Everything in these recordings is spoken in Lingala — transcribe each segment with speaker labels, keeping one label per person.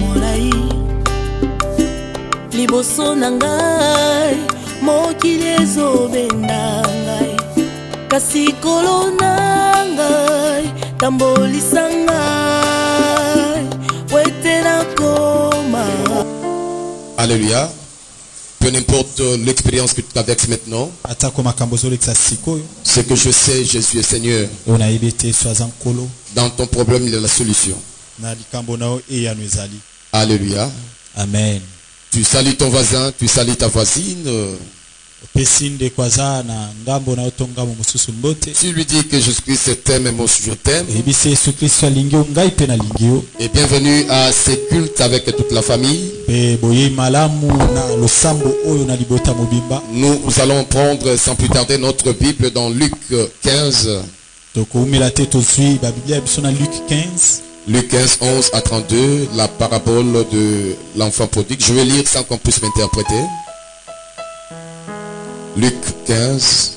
Speaker 1: molai liboso na ngai mokili ezobenda ngai kasi kolo na ngai tambolisa ngai wete nakoma.
Speaker 2: Alléluia. Peu importe l'expérience que tu traverses maintenant, ce que je sais, Jésus est Seigneur. Dans ton problème, il y a la solution. Alléluia.
Speaker 3: Amen.
Speaker 2: Tu salues ton voisin, tu salues ta voisine. Tu lui dis que Jésus-Christ t'aime et moi aussi je t'aime. Et bienvenue à ces cultes avec toute la famille. Nous allons prendre sans plus tarder notre Bible dans Luc 15. Luc 15, 11 à 32, la parabole de l'enfant prodigue. Je vais lire sans qu'on puisse m'interpréter. Luc 15,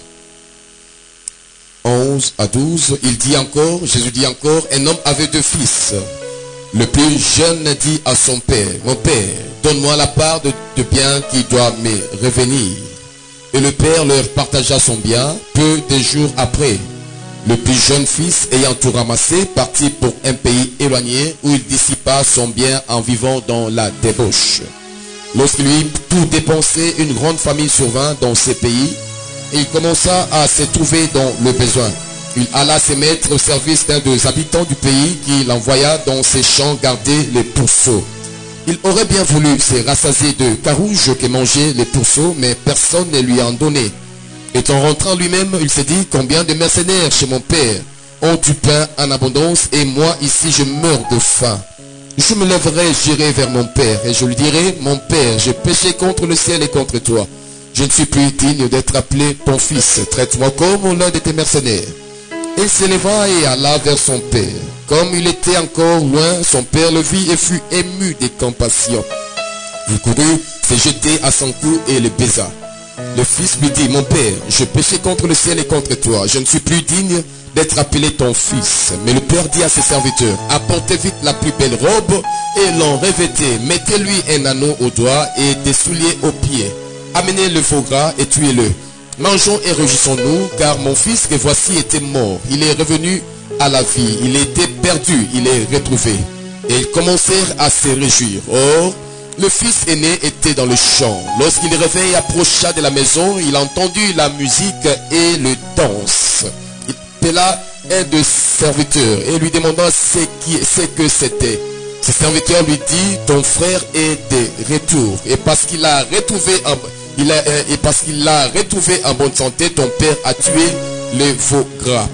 Speaker 2: 11 à 12, Jésus dit encore, un homme avait 2 fils. Le plus jeune dit à son père, mon père, donne-moi la part de bien qui doit me revenir. Et le père leur partagea son bien. Peu de jours après, le plus jeune fils, ayant tout ramassé, partit pour un pays éloigné où il dissipa son bien en vivant dans la débauche. Lorsqu'il eut tout dépensé, une grande famille survint dans ces pays et il commença à se trouver dans le besoin. Il alla se mettre au service d'un des habitants du pays qui l'envoya dans ses champs garder les pourceaux. Il aurait bien voulu se rassasier de carouges que mangeaient les pourceaux, mais personne ne lui en donnait. Et en rentrant lui-même, il se dit, combien de mercenaires chez mon père ont du pain en abondance et moi ici je meurs de faim. Je me lèverai, j'irai vers mon père et je lui dirai, mon père, j'ai péché contre le ciel et contre toi. Je ne suis plus digne d'être appelé ton fils. Traite-moi comme l'un de tes mercenaires. Il s'éleva et alla vers son père. Comme il était encore loin, son père le vit et fut ému de compassion. Il courut, se jeter à son cou et le baisa. Le fils lui dit, mon père, j'ai péché contre le ciel et contre toi. Je ne suis plus digne d'être appelé ton fils. Mais le père dit à ses serviteurs, apportez vite la plus belle robe et l'en revêtez. Mettez-lui un anneau au doigt et des souliers aux pieds. Amenez le veau gras et tuez-le. Mangeons et réjouissons-nous, car mon fils que voici était mort. Il est revenu à la vie. Il était perdu, il est retrouvé. Et ils commencèrent à se réjouir. Or, le fils aîné était dans le champ. Lorsqu'il réveille approcha de la maison, il entendit la musique et le danse. Il appela un de ses serviteurs et lui demanda ce que c'était. Ce serviteur lui dit, ton frère est de retour. Et parce qu'il l'a retrouvé en bonne santé, ton père a tué le veau gras.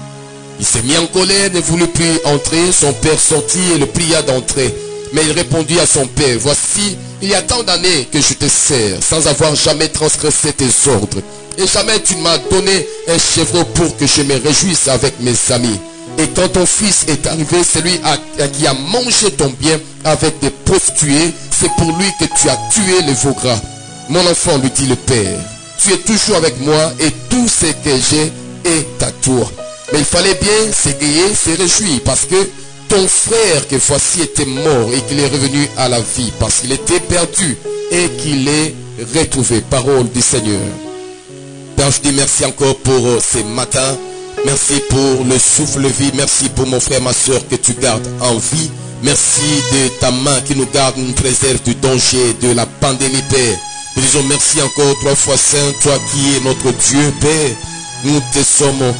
Speaker 2: Il s'est mis en colère, ne voulut plus entrer. Son père sortit et le pria d'entrer. Mais il répondit à son père, voici, il y a tant d'années que je te sers, sans avoir jamais transgressé tes ordres. Et jamais tu ne m'as donné un chevreau pour que je me réjouisse avec mes amis. Et quand ton fils est arrivé, celui qui a mangé ton bien avec des prostituées, c'est pour lui que tu as tué le veau gras. Mon enfant, lui dit le père, tu es toujours avec moi et tout ce que j'ai est à toi. Mais il fallait bien s'égayer, se réjouir, parce que ton frère que voici était mort et qu'il est revenu à la vie, parce qu'il était perdu et qu'il est retrouvé. Parole du Seigneur. Père, je dis merci encore pour ces matins. Merci pour le souffle vie. Merci pour mon frère, ma soeur que tu gardes en vie. Merci de ta main qui nous garde, nous préserve du danger, de la pandémie, Père. Nous disons merci encore 3 fois Saint, toi qui es notre Dieu, Père. Nous te sommes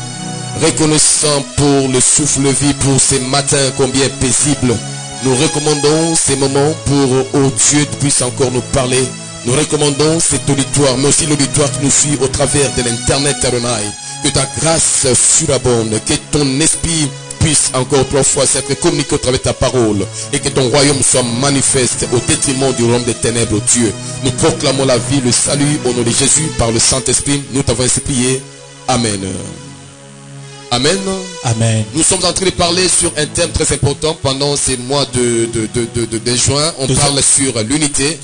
Speaker 2: reconnaissants pour le souffle vie, pour ces matins combien paisibles. Nous recommandons ces moments pour, oh Dieu, tu puisses encore nous parler. Nous recommandons cet auditoire, mais aussi l'auditoire qui nous suit au travers de l'internet Adonai. Que ta grâce surabonde, que ton esprit puisse encore 3 fois s'être communiqué au travers de ta parole et que ton royaume soit manifeste au détriment du royaume des ténèbres, Dieu. Nous proclamons la vie, le salut au nom de Jésus par le Saint-Esprit. Nous t'avons ainsi prié. Amen. Amen.
Speaker 3: Amen.
Speaker 2: Nous sommes en train de parler sur un thème très important pendant ces mois de juin. On parle sur l'unité.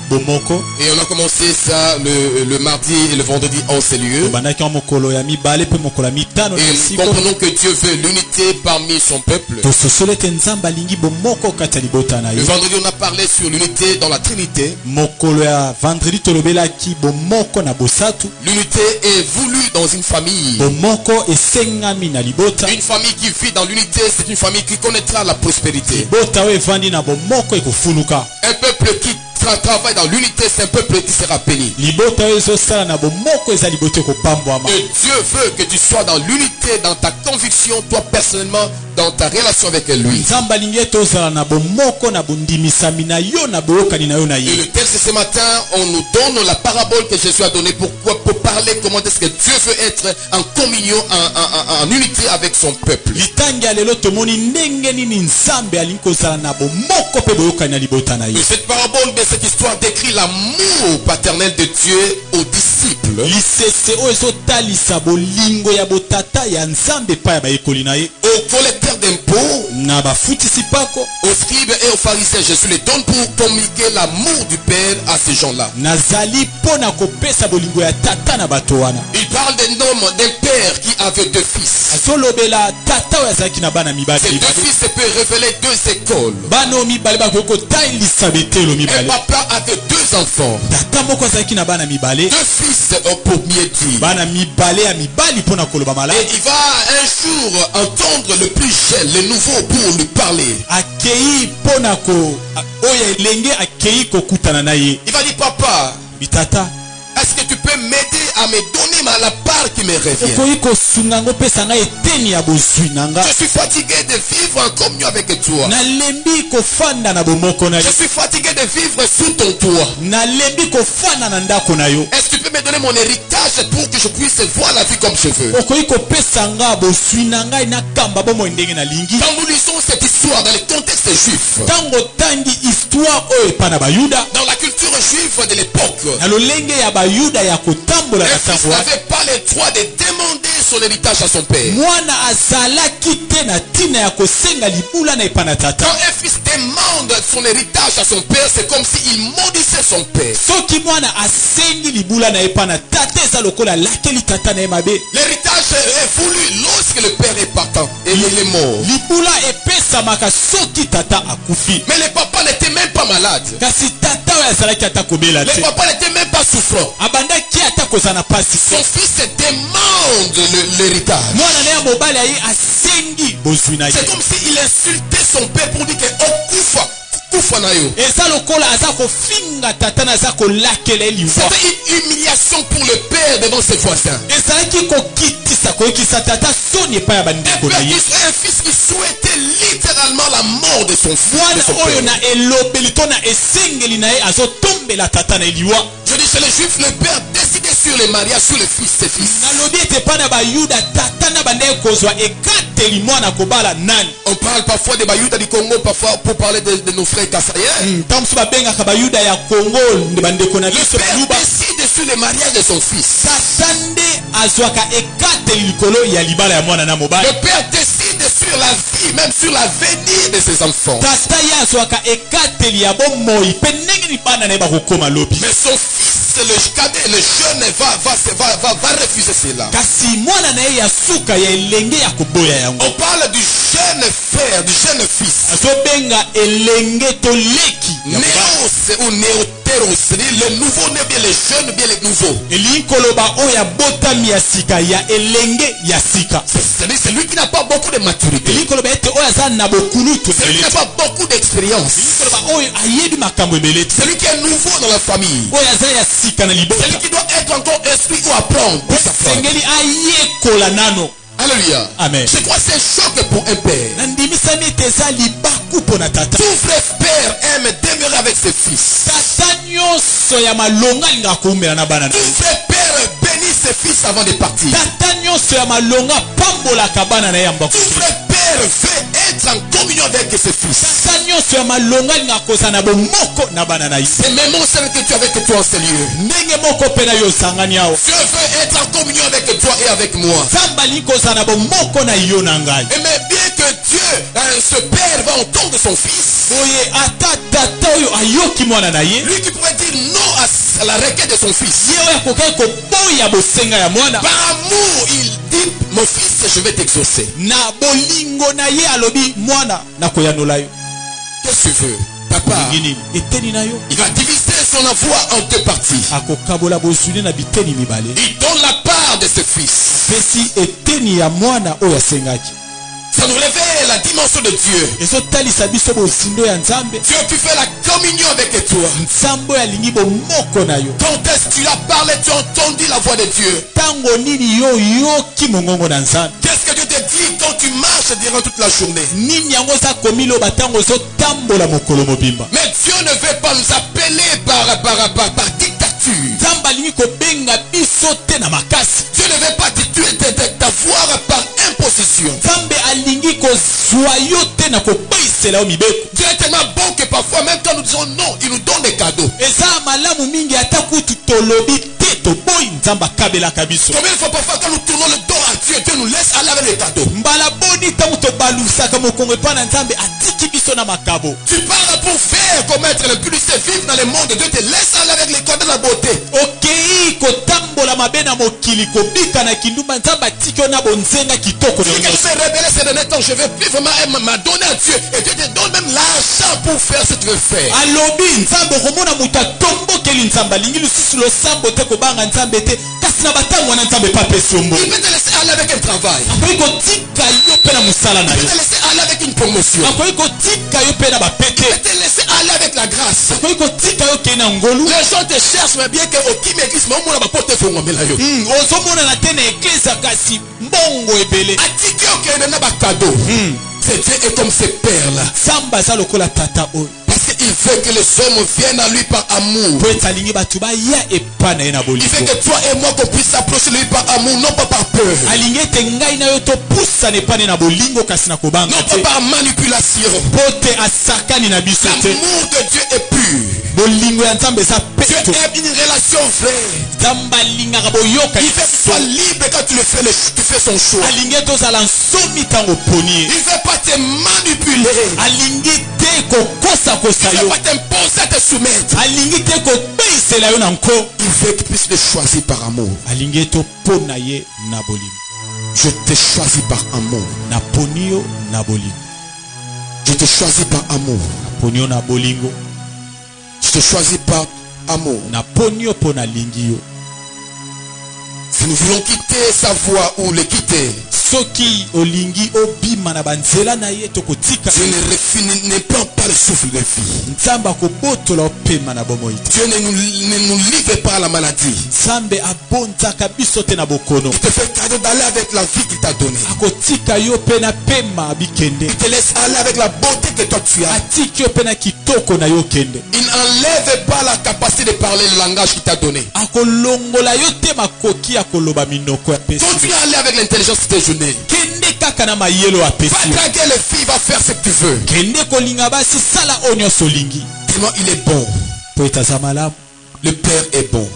Speaker 3: bomoko.
Speaker 2: Et on a commencé ça le mardi et le vendredi en ces lieux.
Speaker 3: Bandaki en mokolo ya mibale pe mokolo ya mitano na
Speaker 2: Et
Speaker 3: siko.
Speaker 2: comprenons que Dieu veut l'unité parmi son peuple.
Speaker 3: To sosolete nzamba lingi bomoko kati ya libota na
Speaker 2: Le
Speaker 3: ye.
Speaker 2: vendredi, on a parlé sur l'unité dans la Trinité.
Speaker 3: Mokolo ya vendredi tolobelaki bomoko na bosatu.
Speaker 2: L'unité est voulue dans une famille.
Speaker 3: Bomoko esengami na libota.
Speaker 2: Une famille qui vit dans l'unité, c'est une famille qui connaîtra la prospérité.
Speaker 3: Libota oyo evandi na bomoko ekofuluka.
Speaker 2: Un peuple qui travaille dans l'unité, c'est un peuple qui sera béni.
Speaker 3: Libota oyo ezosala na bomoko eza libota ekopambwama.
Speaker 2: Et Dieu veut que tu sois dans l'unité, dans ta conviction, toi personnellement, dans ta relation avec lui.
Speaker 3: Nzamba lingi ete ozala na bomoko na bondimisami na yo na boyokani na yo na
Speaker 2: Et
Speaker 3: ye.
Speaker 2: le texte ce matin, on nous donne la parabole que Jésus a donnée. Pourquoi? Pour parler comment est-ce que Dieu veut être en communion, en unité avec son peuple.
Speaker 3: Litangi ya lelo tomoni ndenge nini nzambe alingi kozala na bomoko pe boyokani na libota na ye.
Speaker 2: Et cette parabole, mais cette histoire décrit l'amour paternel de Dieu aux disciples.
Speaker 3: Lisese oyo ezotalisa bolingo ya botata ya nzambe epai ya bayekoli na ye.
Speaker 2: Aux collecteurs d'impôts,
Speaker 3: Na bafutisi pako
Speaker 2: aux scribes et aux pharisiens, Jésus les donne pour communiquer l'amour du Père à ces gens-là.
Speaker 3: nazali mpo na kopesa bolingo ya tata na bato wana.
Speaker 2: Il parle d'un homme, d'un père qui avait deux fils.
Speaker 3: azolobela tata oyo azalaki na bana mibale
Speaker 2: Ces deux fils peuvent révéler deux écoles.
Speaker 3: bana oyo mibale bakoki kotalisa betelo
Speaker 2: Un
Speaker 3: mibale.
Speaker 2: papa avait deux enfants.
Speaker 3: tata moko azalaki na bana mibale,
Speaker 2: Deux fils, pour mieux dire.
Speaker 3: bana mibale ya mibali mpo na koloba
Speaker 2: Et
Speaker 3: malamu.
Speaker 2: il va un jour entendre le plus jeune, le nouveau, pour lui parler.
Speaker 3: akei mpo na oyo elenge akei kokutana na ye.
Speaker 2: Il va dire, papa,
Speaker 3: bitata
Speaker 2: est-ce que tu peux m'aider à me donner la part qui me revient?
Speaker 3: okoki kosunga ngo opesa ngai eteni ya bozwi na nga.
Speaker 2: Je suis fatigué de vivre en communion avec toi.
Speaker 3: nalembi kofanda na bomoko na
Speaker 2: Je
Speaker 3: yo.
Speaker 2: suis fatigué de vivre sous ton toit.
Speaker 3: nalembi kofanda na ndako na yo.
Speaker 2: Est-ce que tu peux me donner mon héritage pour que je puisse voir la vie comme je veux?
Speaker 3: okoki kopesa nga bozwi na ngai nakamba bomoi ndenge nalingi.
Speaker 2: Quand nous lisons cette histoire dans le contexte juif,
Speaker 3: ntango tangi histoire oyo epa na bayuda,
Speaker 2: dans la culture juive de l'époque,
Speaker 3: na lolenge ya bayuda ya kotambola
Speaker 2: un
Speaker 3: na
Speaker 2: fils
Speaker 3: ntango wana,
Speaker 2: n'avait pas le droit de demander son héritage à son père.
Speaker 3: mwana azalaki te na ntina ya kosenga libula na epa na
Speaker 2: Quand
Speaker 3: tata.
Speaker 2: un fils demande son héritage à son père, c'est comme s'il maudissait son père.
Speaker 3: soki mwana asengi libula na epa na tata eza lokola alakeli tata na ye mabe.
Speaker 2: L'héritage est voulu lorsque le père est partant et il est mort.
Speaker 3: libula epesamaka soki tata akufi.
Speaker 2: Mais le papa n'était même pas malade.
Speaker 3: kasi tata oyo azalaki ata kobela
Speaker 2: Le
Speaker 3: te,
Speaker 2: papa n'était même pas souffrant.
Speaker 3: abandaki ata kozala na pasi
Speaker 2: Son
Speaker 3: te.
Speaker 2: fils demande l'héritage.
Speaker 3: mwana na ye mobali aye asengi bozwi na ye.
Speaker 2: C'est comme s'il insultait son père pour dire que oh kufa na yo.
Speaker 3: eza lokola aza kofinga tata na aza kolakela ye liwa.
Speaker 2: C'était une humiliation pour le père devant ses voisins.
Speaker 3: ezalaki kokitisa koyokisa tata soni epai ya bandeko na ye.
Speaker 2: Un fils qui souhaitait littéralement la mort de son fils. de son
Speaker 3: mwana oyo
Speaker 2: père.
Speaker 3: na elobeli to na esengeli na ye azotombela tata na ye liwa.
Speaker 2: Je dis chez les juifs, le père décidait sur le mariage, sur le fils, ses fils.
Speaker 3: nalobi ete epai na bayuda tata na bandeki kozwa ekateli mwana kobala nani.
Speaker 2: On parle parfois des Bayouda du Congo, parfois pour parler de nos frères kassaïens.
Speaker 3: ntango mosusu babengaka bayuda ya kongo nde bandeko na
Speaker 2: Le
Speaker 3: biso
Speaker 2: père
Speaker 3: baluba.
Speaker 2: décide sur le mariage de son fils.
Speaker 3: tata nde azwaka ekateli likolo ya libala ya mwana na mobali.
Speaker 2: Le père décide sur la vie, même sur l'avenir de ses enfants.
Speaker 3: tata ye azwaka ekateli ya bomoi mpe ndenge ni bana na ye bakokoma lobi.
Speaker 2: Mais son fils, le cadet, le jeune, va refuser cela.
Speaker 3: kasi mwana na ye ya suka ya elenge ya koboya yango.
Speaker 2: On parle du jeune frère, du jeune fils.
Speaker 3: azobenga elenge to leki ya mobali.
Speaker 2: Néos ou néotéros, c'est-à-dire le nouveau né, bien les jeunes, bien les nouveaux.
Speaker 3: elingi koloba oyo abotami ya sika ya elenge ya sika.
Speaker 2: C'est-à-dire celui qui n'a pas beaucoup de maturité.
Speaker 3: elingi koloba ete oyo aza na bokulutu
Speaker 2: Celui qui n'a pas beaucoup d'expérience.
Speaker 3: koloba oyo ayebi makambo ebele te.
Speaker 2: Celui qui est nouveau dans la famille.
Speaker 3: oyo aza ya sika na libota.
Speaker 2: Celui qui doit être encore instruit ou apprendre. Pour s'apprendre.
Speaker 3: sengeli ayekola nano.
Speaker 2: Alléluia.
Speaker 3: Amen.
Speaker 2: Je crois que c'est un choc pour un père.
Speaker 3: nandimisami ete eza libaku mpo na tata.
Speaker 2: Tout vrai père aime demeurer avec ses fils.
Speaker 3: tata nyonso ya malonga alingaka koumela na bana na
Speaker 2: Tout
Speaker 3: ye.
Speaker 2: vrai père bénit ses fils avant de partir.
Speaker 3: tata nyonso ya malonga pambolaka bana na ye ya
Speaker 2: Tout
Speaker 3: mbaku.
Speaker 2: vrai père veut être en communion avec ses fils.
Speaker 3: tata nyonso ya malonga alingaka kozala na bomoko na bana na ye.
Speaker 2: C'est même mon Seigneur que tu es avec toi en ce lieu.
Speaker 3: ndenge moko mpe na yo osangani awa.
Speaker 2: Dieu veut être en communion avec toi et avec moi.
Speaker 3: nzambe alingi kozala na bomoko na yo na ngai.
Speaker 2: Mais bien que Dieu, ce père va entendre son fils,
Speaker 3: boye ata tata oyo ayoki mwana na ye.
Speaker 2: lui qui pourrait dire à la requête de son fils.
Speaker 3: ye oyo akokai koboya bosenga ya mwana
Speaker 2: Par amour, il dit, mon fils, je vais t'exaucer.
Speaker 3: na bolingo na ye alobi mwana nakoyanola yo
Speaker 2: Qu'est-ce que tu veux? Papa,
Speaker 3: olingi nini eteni na yo
Speaker 2: il va diviser son envoi en deux parties.
Speaker 3: akokabola bozwi na biteni mibale
Speaker 2: Il donne la part de ses fils.
Speaker 3: pesi eteni ya mwana oyo asengaki
Speaker 2: Ça nous révèle la dimension de Dieu.
Speaker 3: ezotalisa biso bozindo ya nzambe
Speaker 2: Dieu qui fait la communion avec toi.
Speaker 3: nzambe oyo alingi bomoko na yo
Speaker 2: Quand est-ce que tu as parlé, tu as entendu la voix de Dieu?
Speaker 3: ntango nini yo oyoki mongongo na nzambe
Speaker 2: Qu'est-ce que Dieu te dit quand tu marches durant toute la journée?
Speaker 3: nini yango oza komiloba ntango ozotambola mokolo mobimba
Speaker 2: Mais Dieu ne veut pas nous appeler par dictature.
Speaker 3: nzambe alingi kobenga biso te na makasi
Speaker 2: Dieu ne veut pas t'avoir par imposition.
Speaker 3: nzambe alingi kozwa yo te na koboyisela yo mibeko
Speaker 2: Dieu est tellement bon que parfois, même quand nous disons non, il nous donne des cadeaux.
Speaker 3: eza malamu mingi ata kutu tolobi te toboyi nzambe akabelaka biso
Speaker 2: Combien de fois parfois quand nous tournons le dos à Dieu, Dieu nous laisse aller avec les cadeaux.
Speaker 3: mbala boni ntango tobalusaka mokongo epai na nzambe atiki biso na makabo
Speaker 2: Tu parles pour faire commettre l'impudicité, vivre dans le monde. Dieu te laisse aller avec les cadeaux de la beauté.
Speaker 3: okei kotambola mabe na mokili kobika na kindumba nzambe atiki yo na bonzenga kitoko na
Speaker 2: Celui qui
Speaker 3: yo
Speaker 2: s'est révélé ces derniers temps, je vais vivre m'a donné à Dieu. Et Dieu te donne même l'argent pour faire ce que tu veux faire.
Speaker 3: alobi nzambe okomona moto atombokeli nzambe alingi lisusu losambo te kobanga nzambe te kasi na batango wana nzambe epa apesi yo
Speaker 2: Il
Speaker 3: mbongo
Speaker 2: peut te laisser aller avec un travail.
Speaker 3: akoki kotika yo mpe na mosala na
Speaker 2: Il
Speaker 3: yo
Speaker 2: peut te laisser aller avec une promotion.
Speaker 3: akoki kotika yo mpe na bapete
Speaker 2: Il peut te laisser aller avec la grâce.
Speaker 3: akoki kotika yo kei na ngolu
Speaker 2: Les gens te cherchent, mais bien que au qui m'église, mais au moins la porte est fermée là.
Speaker 3: ozomonana te na eklesa kasi mbongo ebele
Speaker 2: Atiki ok n'a pas cadeau. C'est Dieu est comme ses pères là.
Speaker 3: nzambe aza lokola tata oyo
Speaker 2: Parce qu'il veut que les hommes viennent à lui par amour.
Speaker 3: po ete alingi bato baya epa na ye na
Speaker 2: Il
Speaker 3: bolingo
Speaker 2: veut que toi et moi qu'on puisse s'approcher de lui par amour, non pas par peur.
Speaker 3: alingi ete ngai na yo topusana epa na ye na bolingo kasi na kobanga
Speaker 2: Non pas
Speaker 3: te
Speaker 2: par manipulation.
Speaker 3: po te asakani na biso te
Speaker 2: L'amour de Dieu est pur.
Speaker 3: bolingo ya nzambe eza
Speaker 2: Dieu
Speaker 3: peto
Speaker 2: aime une relation vraie.
Speaker 3: nzambe alingaka boyoka
Speaker 2: Il veut que tu sois libre quand tu fais son choix.
Speaker 3: alingi ete ozala nsomi ntango oponi ye
Speaker 2: Il ne veut pas te manipuler.
Speaker 3: alingi te kokosakosa
Speaker 2: Il ne
Speaker 3: yo
Speaker 2: veut pas t'imposer à te soumettre.
Speaker 3: alingi te kobeyisela yo na nko
Speaker 2: Il veut que tu puisses le choisir par amour.
Speaker 3: alingi ete opona ye na bolingo
Speaker 2: Je te choisis par amour.
Speaker 3: naponi yo na bolingo
Speaker 2: Je te choisis par amour.
Speaker 3: naponi yo na bolingo
Speaker 2: Je te choisis par amour.
Speaker 3: naponi yo mpo nalingi yo
Speaker 2: Si nous voulons quitter sa voie ou le quitter,
Speaker 3: soki olingi obima na banzela na ye tokotika
Speaker 2: Dieu ne prend pas le souffle de vie.
Speaker 3: nzambe akobotola opema na bomoi te
Speaker 2: Dieu ne nous livre pas à la maladie.
Speaker 3: nzambe abonzaka biso te na bokono
Speaker 2: Il te fait cadeau d'aller avec la vie qu'il t'a donnée.
Speaker 3: akotika yo mpe na pema bikende
Speaker 2: Il te laisse aller avec la beauté que toi tu as.
Speaker 3: atiki yo mpe na kitoko na yo kende
Speaker 2: Il n'enlève pas la capacité de parler le langage qu'il t'a donné.
Speaker 3: akolongola yo te makoki ya koloba minoko ya pesi
Speaker 2: Continue à aller avec l'intelligence de tes journées.
Speaker 3: kende kaka na mayelo ya pesi
Speaker 2: Va draguer les filles, va faire ce que tu veux.
Speaker 3: kende kolinga basi sala oyo nyonso olingi
Speaker 2: Tellement il est bon.
Speaker 3: po ete aza malamu
Speaker 2: Le Père est bon.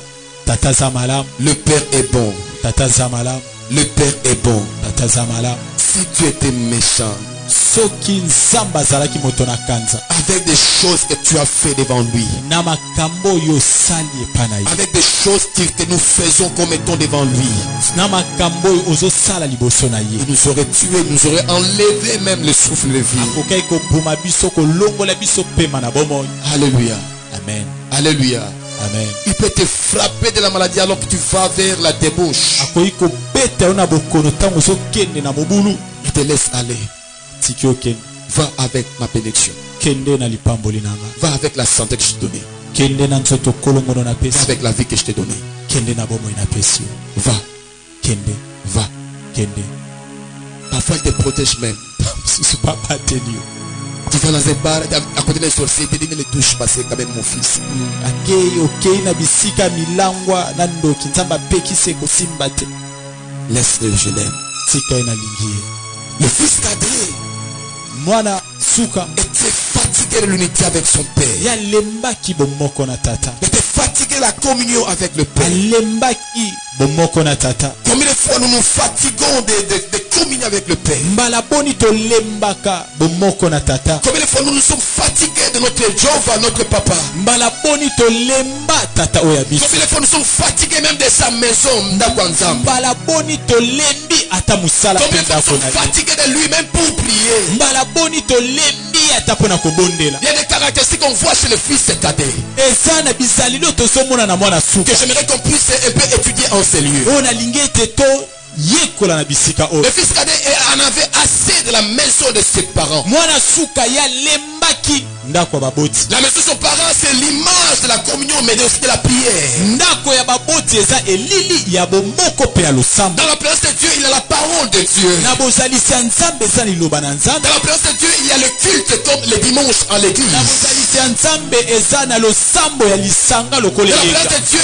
Speaker 3: tata aza malamu
Speaker 2: Le Père est bon.
Speaker 3: tata aza malamu
Speaker 2: Le Père est bon.
Speaker 3: tata aza malamu
Speaker 2: Si tu étais méchant,
Speaker 3: soki nzambe azalaki moto na kanza
Speaker 2: avec des choses que tu as fait devant lui,
Speaker 3: na makambo oyo osali epa na ye
Speaker 2: avec des choses que nous faisons comme étant devant lui,
Speaker 3: na makambo oyo ozosala liboso na ye
Speaker 2: il nous aurait tué, il nous aurait enlevé même le souffle de vie.
Speaker 3: akokaki koboma biso kolongola biso pema na bomoi
Speaker 2: Alléluia.
Speaker 3: amen
Speaker 2: Alléluia.
Speaker 3: amen
Speaker 2: Il peut te frapper de la maladie alors que tu vas vers la débauche.
Speaker 3: akoki kobeta yo na bokono ntango ozokende na mobulu
Speaker 2: Il te laisse aller.
Speaker 3: tiki okende
Speaker 2: Va avec ma bénédiction.
Speaker 3: kende na lipamboli na nga
Speaker 2: Va avec la santé que je t'ai donnée.
Speaker 3: kende na nzoto kolongono na
Speaker 2: Va
Speaker 3: pesi
Speaker 2: avec la vie que je t'ai donnée.
Speaker 3: kende na bomoi na pesi yo
Speaker 2: Va.
Speaker 3: kende
Speaker 2: Va.
Speaker 3: kende
Speaker 2: Parfois il te protège même.
Speaker 3: susu papa ateli yo
Speaker 2: Tu vas dans un bar, à côté d'un sorcier, il te dit ne le touche pas, c'est quand même mon fils.
Speaker 3: okei na bisika milangwa na ndoki nzambe apekisi ekosimba te
Speaker 2: Laisse-le, je l'aime.
Speaker 3: tika ye nalingi ye
Speaker 2: Le fils cadet
Speaker 3: mwana suka
Speaker 2: était fatigué de l'unité avec son père.
Speaker 3: ye alembaki bomoko na tata
Speaker 2: Il était fatigué de la communion avec le père.
Speaker 3: alembaki bomoko na tata
Speaker 2: Combien de fois nous nous fatiguons de communier avec le Père.
Speaker 3: mbala boni tolembaka bomoko na tata.
Speaker 2: Combien de fois nous sommes fatigués de notre Jéhovah, notre papa.
Speaker 3: mbala boni tolemba tata oya biso.
Speaker 2: Combien de fois nous sommes fatigués même de sa maison.
Speaker 3: mbala boni tolembi ata musala.
Speaker 2: Combien de fois nous sommes fatigués de lui même pour prier.
Speaker 3: mbala boni tolembi ata pona kobondela.
Speaker 2: Il y a des caractéristiques qu'on voit chez le fils cadet
Speaker 3: eza na bizalilo tozomona na mwana suka.
Speaker 2: que j'aimerais qu'on puisse un peu étudier en ces lieux.
Speaker 3: oyo nalingi ete to yekola na bisika oyo.
Speaker 2: Le fils cadet en avait assez de la maison de ses parents.
Speaker 3: mwana suka ya lembaki ndako ya baboti.
Speaker 2: La maison de ses parents, c'est l'image de la communion, mais aussi de la prière.
Speaker 3: ndako ya baboti eza elili ya bomoko pe ya losambo.
Speaker 2: Dans la présence de Dieu, il y a la parole de Dieu.
Speaker 3: na bozalisi ya nzambe eza liloba na nzambe.
Speaker 2: Dans la présence de Dieu, il y a le culte comme le dimanche en l'église.
Speaker 3: na bozalisi ya nzambe eza na losambo ya lisanga lokola
Speaker 2: Dans la
Speaker 3: elenga.
Speaker 2: présence de Dieu,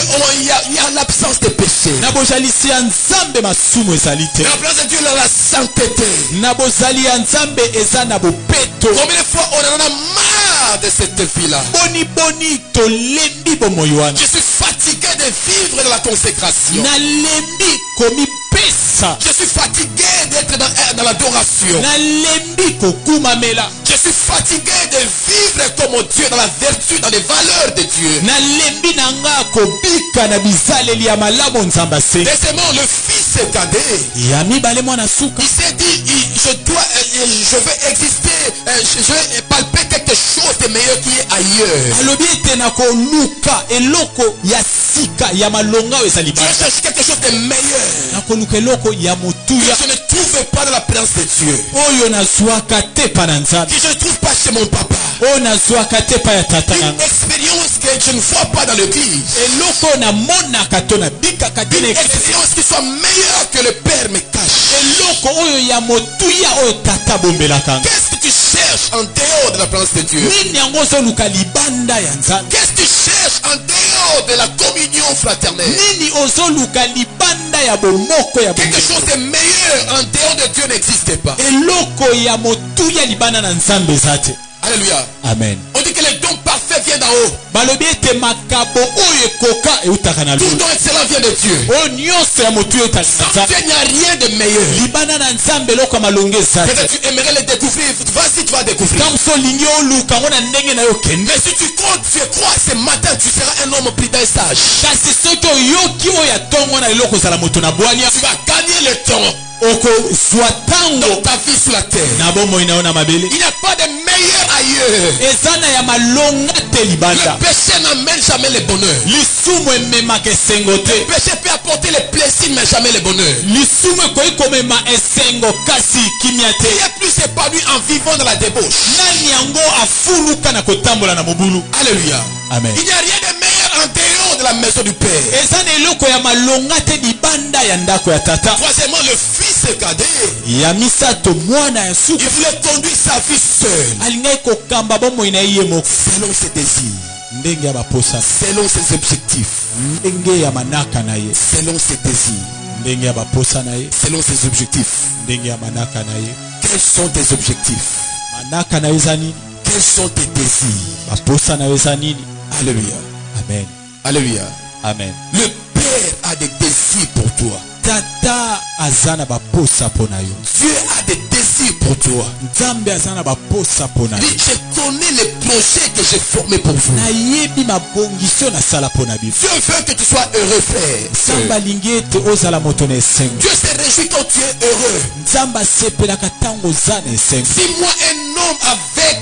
Speaker 2: il y a l'absence de péché.
Speaker 3: na bozalisi ya nzambe masumu ezali te.
Speaker 2: Dans la présence de Dieu, il y a la sainteté.
Speaker 3: na bozali ya nzambe eza na bopeto.
Speaker 2: Combien de fois on en a marre de cette vie-là?
Speaker 3: boni tolembi bomoi wana.
Speaker 2: Je suis fatigué de vivre dans la consécration.
Speaker 3: nalembi komipesa.
Speaker 2: Je suis fatigué d'être dans l'adoration.
Speaker 3: nalembi kokumamela.
Speaker 2: Je suis fatigué de vivre comme Dieu dans la vertu, dans les valeurs de Dieu.
Speaker 3: nalembi na nga kobika na bizaleli ya malamu nzambe ase.
Speaker 2: Deuxièmement, le fils cadet,
Speaker 3: ya mibale mwana suka.
Speaker 2: il s'est dit, je veux exister, je vais palper quelque chose de meilleur qui est ailleurs.
Speaker 3: alobi ete na koluka eloko ya sika ya malonga oyo ezali
Speaker 2: Je
Speaker 3: bana.
Speaker 2: cherche quelque chose de meilleur
Speaker 3: na koluka eloko ya
Speaker 2: que
Speaker 3: motuya
Speaker 2: je ne trouve pas dans la présence de Dieu,
Speaker 3: oyo nazwaka te pa na nzambe.
Speaker 2: que je ne trouve pas chez mon papa.
Speaker 3: oyo nazwaka te pa ya tata na
Speaker 2: Une
Speaker 3: nga.
Speaker 2: expérience que je ne vois pas dans l'église.
Speaker 3: eloko namonaka to nabikaka te
Speaker 2: Une
Speaker 3: na eklise.
Speaker 2: expérience qui soit meilleure que le Père me cache.
Speaker 3: eloko oyo ya motuya oyo tata bombelaka nga.
Speaker 2: Qu'est-ce que tu cherches en dehors de la présence de Dieu?
Speaker 3: nini yango ozoluka libanda ya nzambe.
Speaker 2: Qu'est-ce que tu cherches en dehors de la communion fraternelle?
Speaker 3: nini ozoluka libanda ya bomoko ya
Speaker 2: Quelque
Speaker 3: bomoko.
Speaker 2: chose de meilleur en dehors de Dieu n'existe pas.
Speaker 3: eloko ya motuya libanda na nzambe eza te.
Speaker 2: Alléluia.
Speaker 3: amen.
Speaker 2: On dit que le don parfait vient d'en haut.
Speaker 3: balobi ete makabo oyo ekoka eutaka na
Speaker 2: Tout
Speaker 3: lulu.
Speaker 2: don excellent vient de Dieu.
Speaker 3: oyo nyonso ya motuya eutaka na
Speaker 2: Sans
Speaker 3: nzambe.
Speaker 2: Dieu, il n'y a rien de meilleur.
Speaker 3: libanda na nzambe eloko ya malonge eza te.
Speaker 2: Peut-être tu aimerais le découvrir. Vas-y, tu vas découvrir.
Speaker 3: ntango so olingi oluka yango na ndenge na yo okende.
Speaker 2: Mais si tu comptes, tu crois ce matin, tu seras un homme plus d'un sage.
Speaker 3: kasi soki oyoki oyo atongo na eloko ozala moto na bwania
Speaker 2: Tu vas gagner le temps
Speaker 3: okozwa
Speaker 2: dans
Speaker 3: ntango
Speaker 2: ta vie sur la terre.
Speaker 3: na bomoi na yo na mabele.
Speaker 2: Il n'y a pas de meilleur ailleurs.
Speaker 3: eza na ya malonga te
Speaker 2: Le
Speaker 3: libanda.
Speaker 2: péché n'amène jamais le bonheur.
Speaker 3: lisumu ememaka esengo
Speaker 2: Le
Speaker 3: te.
Speaker 2: péché peut apporter le plaisir, mais jamais le bonheur.
Speaker 3: lisumu ekoki komema esengo kasi kimia
Speaker 2: Qui
Speaker 3: te.
Speaker 2: est plus épanoui en vivant dans la débauche?
Speaker 3: nani yango afuluka na kotambola na mobulu.
Speaker 2: Alléluia.
Speaker 3: amen.
Speaker 2: Il n'y a rien de meilleur en dehors de la maison du Père.
Speaker 3: eza na eloko ya malonga te libanda ya ndako ya tata.
Speaker 2: Troisièmement, le fils cadet,
Speaker 3: ya misato mwana ya
Speaker 2: il
Speaker 3: suka
Speaker 2: voulait conduire sa vie seul,
Speaker 3: alingai kokamba bomoi na ye moko
Speaker 2: selon ses désirs,
Speaker 3: ndenge ya baposa,
Speaker 2: selon ses objectifs,
Speaker 3: ndenge ya manaka na ye,
Speaker 2: selon ses désirs,
Speaker 3: ndenge ya baposa na ye,
Speaker 2: selon ses objectifs.
Speaker 3: ndenge ya manaka na ye.
Speaker 2: Quels sont tes objectifs?
Speaker 3: manaka na yo eza nini?
Speaker 2: Quels sont tes désirs?
Speaker 3: baposa na yo eza nini?
Speaker 2: Alléluia.
Speaker 3: amen.
Speaker 2: Alléluia.
Speaker 3: amen.
Speaker 2: Le Père a des désirs pour toi.
Speaker 3: tata aza na baposa mpo na yo.
Speaker 2: Dieu a des désirs pour toi.
Speaker 3: nzambe aza na baposa mpo na yo.
Speaker 2: Dis, je connais les projets que j'ai formés pour vous.
Speaker 3: nayebi mabongiso nasala mpo na bino.
Speaker 2: Dieu veut que tu sois heureux, frère.
Speaker 3: nzambe alingi ete ozala moto na esengo.
Speaker 2: Dieu se réjouit quand tu es heureux.
Speaker 3: nzambe asepelaka ntango oza na esengo.
Speaker 2: Si moi, un homme avec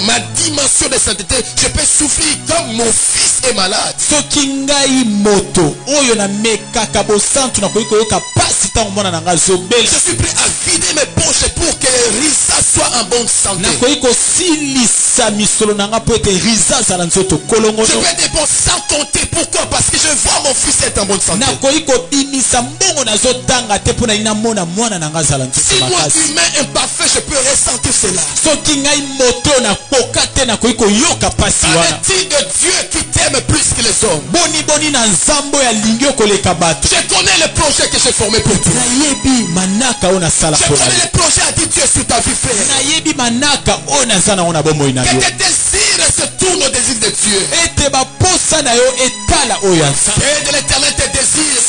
Speaker 2: ma dimension de sainteté, je peux souffrir comme mon fils est malade.
Speaker 3: soki ngai moto oyo namekaka bosantu nakoki koyoka pasi ntango mwana na ngai azobela,
Speaker 2: Je suis prêt à vider mes poches pour que Risa soit en bonne santé.
Speaker 3: nakoki kosilisa misolo na ngai mpo ete riza azala nzoto
Speaker 2: Je
Speaker 3: kolongono.
Speaker 2: vais dépenser sans compter. Pourquoi? Parce que je vois mon fils être en bonne santé.
Speaker 3: nakoki kobimisa mbongo nazotanga te mpo na namona mwana na ngai azala
Speaker 2: Si
Speaker 3: nzoto
Speaker 2: moi,
Speaker 3: makasi.
Speaker 2: humain imparfait, je peux ressentir cela.
Speaker 3: soki ngai moto nakoka te nakoki koyoka pasi
Speaker 2: En
Speaker 3: wana.
Speaker 2: est-il de Dieu qui t'aime plus que les hommes?
Speaker 3: boni na nzambe oyo alingi okoleka bato.
Speaker 2: Je connais les projets que j'ai formés pour toi.
Speaker 3: nayebi manaka oyo nasala
Speaker 2: Je
Speaker 3: mpo na
Speaker 2: connais
Speaker 3: yo.
Speaker 2: les projets à dire Dieu sur ta vie, frère.
Speaker 3: nayebi manaka oyo naza nango na bomoi na
Speaker 2: Que
Speaker 3: yo.
Speaker 2: tes désirs se tournent au désir de Dieu.
Speaker 3: ete baposa na yo etala oyo ya nzambe.
Speaker 2: Et de l'éternel tes désirs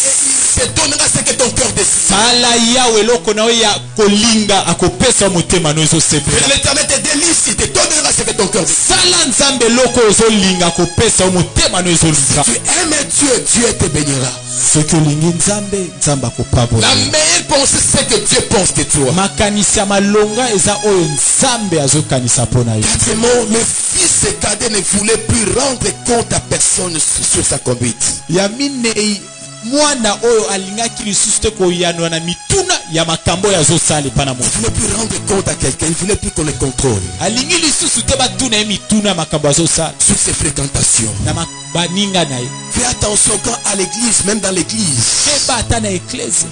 Speaker 2: et te donnera ce que ton cœur désire.
Speaker 3: sala yawe eloko na yo ya kolinga akopesa motema no ezosepela.
Speaker 2: L'Éternel te délice, il te donnera ce que ton cœur désire.
Speaker 3: sala nzambe eloko ozolinga akopesa motema no ezolinga.
Speaker 2: Tu aimes Dieu, Dieu te bénira.
Speaker 3: soki olingi nzambe nzambe akopabola.
Speaker 2: La meilleure pensée, c'est que Dieu pense de toi.
Speaker 3: makanisi ya malonga eza oyo nzambe azokanisa mpona yo.
Speaker 2: Quatrièmement, le fils cadet ne voulait plus rendre compte à personne sur sa conduite.
Speaker 3: ya minei mwana oyo alingaki lisusu te koyanwa na mituna ya makambo oyo azosala epa na
Speaker 2: Il ne
Speaker 3: moto.
Speaker 2: voulait plus rendre compte à quelqu'un, il ne voulait plus qu'on le contrôle
Speaker 3: alingi lisusu te batuna ye mituna ya makambo azosala
Speaker 2: sur ses fréquentations.
Speaker 3: na baninga na ye.
Speaker 2: Fais attention quand à l'église, même dans l'église,
Speaker 3: keba ata na eklese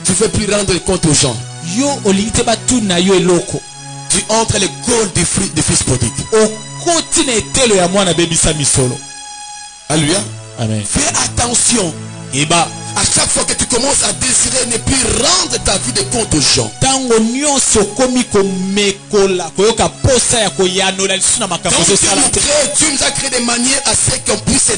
Speaker 2: tu ne veux plus rendre compte aux gens.
Speaker 3: yo olingi te batuna yo eloko.
Speaker 2: Tu entres le col du fils prodigue.
Speaker 3: okoti na etelo ya mwana bebisa misolo.
Speaker 2: Alléluia.
Speaker 3: amen.
Speaker 2: Fais attention.
Speaker 3: eba
Speaker 2: À chaque fois que tu commences à désirer ne plus rendre ta vie de compte aux gens.
Speaker 3: ntango nyonso okomi komekola koyoka posa ya koyanola lisusu na makambo
Speaker 2: Donc
Speaker 3: ezosala te.
Speaker 2: tu nous as créé de manière à ce qu'on puisse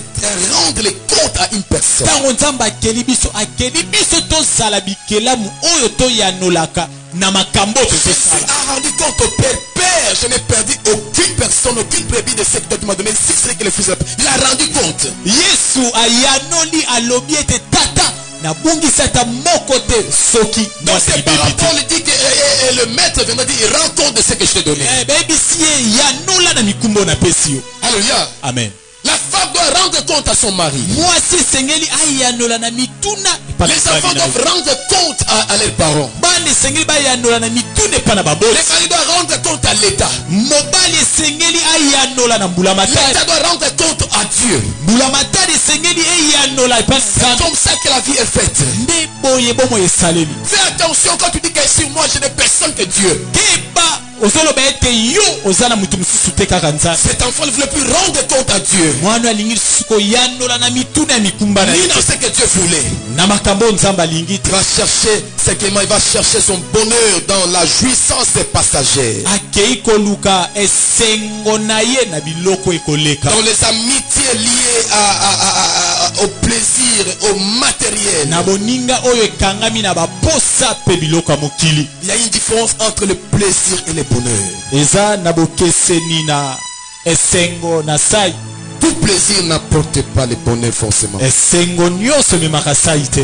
Speaker 2: rendre les comptes à une personne.
Speaker 3: ntango nzambe akeli biso tozala bikelamu oyo toyanolaka na makambo
Speaker 2: Jésus
Speaker 3: tozosala.
Speaker 2: a rendu compte au Père. Père, je n'ai perdu aucune personne, aucune brebis de ce que tu m'as donné. Si c'est que le Fils, il a rendu compte.
Speaker 3: yesu ayanoli alobi ete tata nabungisi ata moko te soki
Speaker 2: Donc
Speaker 3: mwasi
Speaker 2: c'est par
Speaker 3: libebi te.
Speaker 2: rapport, il dit que et le maître viendra dire, il rend compte de ce que je t'ai donné.
Speaker 3: beyebisi ye yanola na mikumbo napesi yo.
Speaker 2: Alléluia.
Speaker 3: amen.
Speaker 2: La femme doit rendre compte à son mari.
Speaker 3: mwasi esengeli ayanola na mituna epa na
Speaker 2: Les enfants
Speaker 3: mibali na ye.
Speaker 2: doivent rendre compte à leurs parents.
Speaker 3: bana esengeli bayanola na mituna epa na
Speaker 2: Les
Speaker 3: babosi.
Speaker 2: maris doivent rendre compte à l'État.
Speaker 3: mobali esengeli ayanola na mbulamatari.
Speaker 2: L'État doit rendre compte à Dieu.
Speaker 3: mbulamatari esengeli eyanola epa na
Speaker 2: C'est
Speaker 3: nzambe.
Speaker 2: comme ça que la vie est faite.
Speaker 3: nde boye bomoi esalemi.
Speaker 2: Fais attention quand tu dis que sur moi je n'ai personne que Dieu.
Speaker 3: keba ozoloba ete yo oza na mutu mosusu te kaka nzambe.
Speaker 2: Cet enfant ne voulait plus rendre compte à Dieu.
Speaker 3: mwana alingi lisusu koyanola na mituna ya mikumba na
Speaker 2: Ni
Speaker 3: ye
Speaker 2: dans ce que Dieu voulait.
Speaker 3: na makambo oyo nzambe alingi
Speaker 2: Il
Speaker 3: te.
Speaker 2: va chercher, c'est qu'il va chercher son bonheur dans la jouissance passagère.
Speaker 3: akei koluka esengo na ye na biloko ekoleka.
Speaker 2: Dans les amitiés liées au plaisir, au matériel.
Speaker 3: na boninga oyo ekangami na baposa mpe biloko ya mokili.
Speaker 2: Il y a une différence entre le plaisir et le bonheur.
Speaker 3: eza na bokeseni na esengo na sai.
Speaker 2: Tout plaisir n'apporte pas le bonheur forcément.
Speaker 3: esengo nyonso ememaka sai te.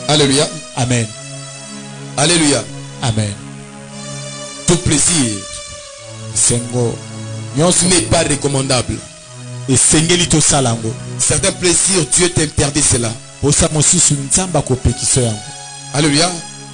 Speaker 2: Alléluia.
Speaker 3: amen.
Speaker 2: Alléluia.
Speaker 3: amen.
Speaker 2: Tout plaisir
Speaker 3: esengo nyonso
Speaker 2: n'est pas recommandable.
Speaker 3: esengeli tosala yango.
Speaker 2: Certains plaisirs, Dieu t'interdit cela.
Speaker 3: posa mosusu nzambe akopekisa yango.
Speaker 2: Alléluia.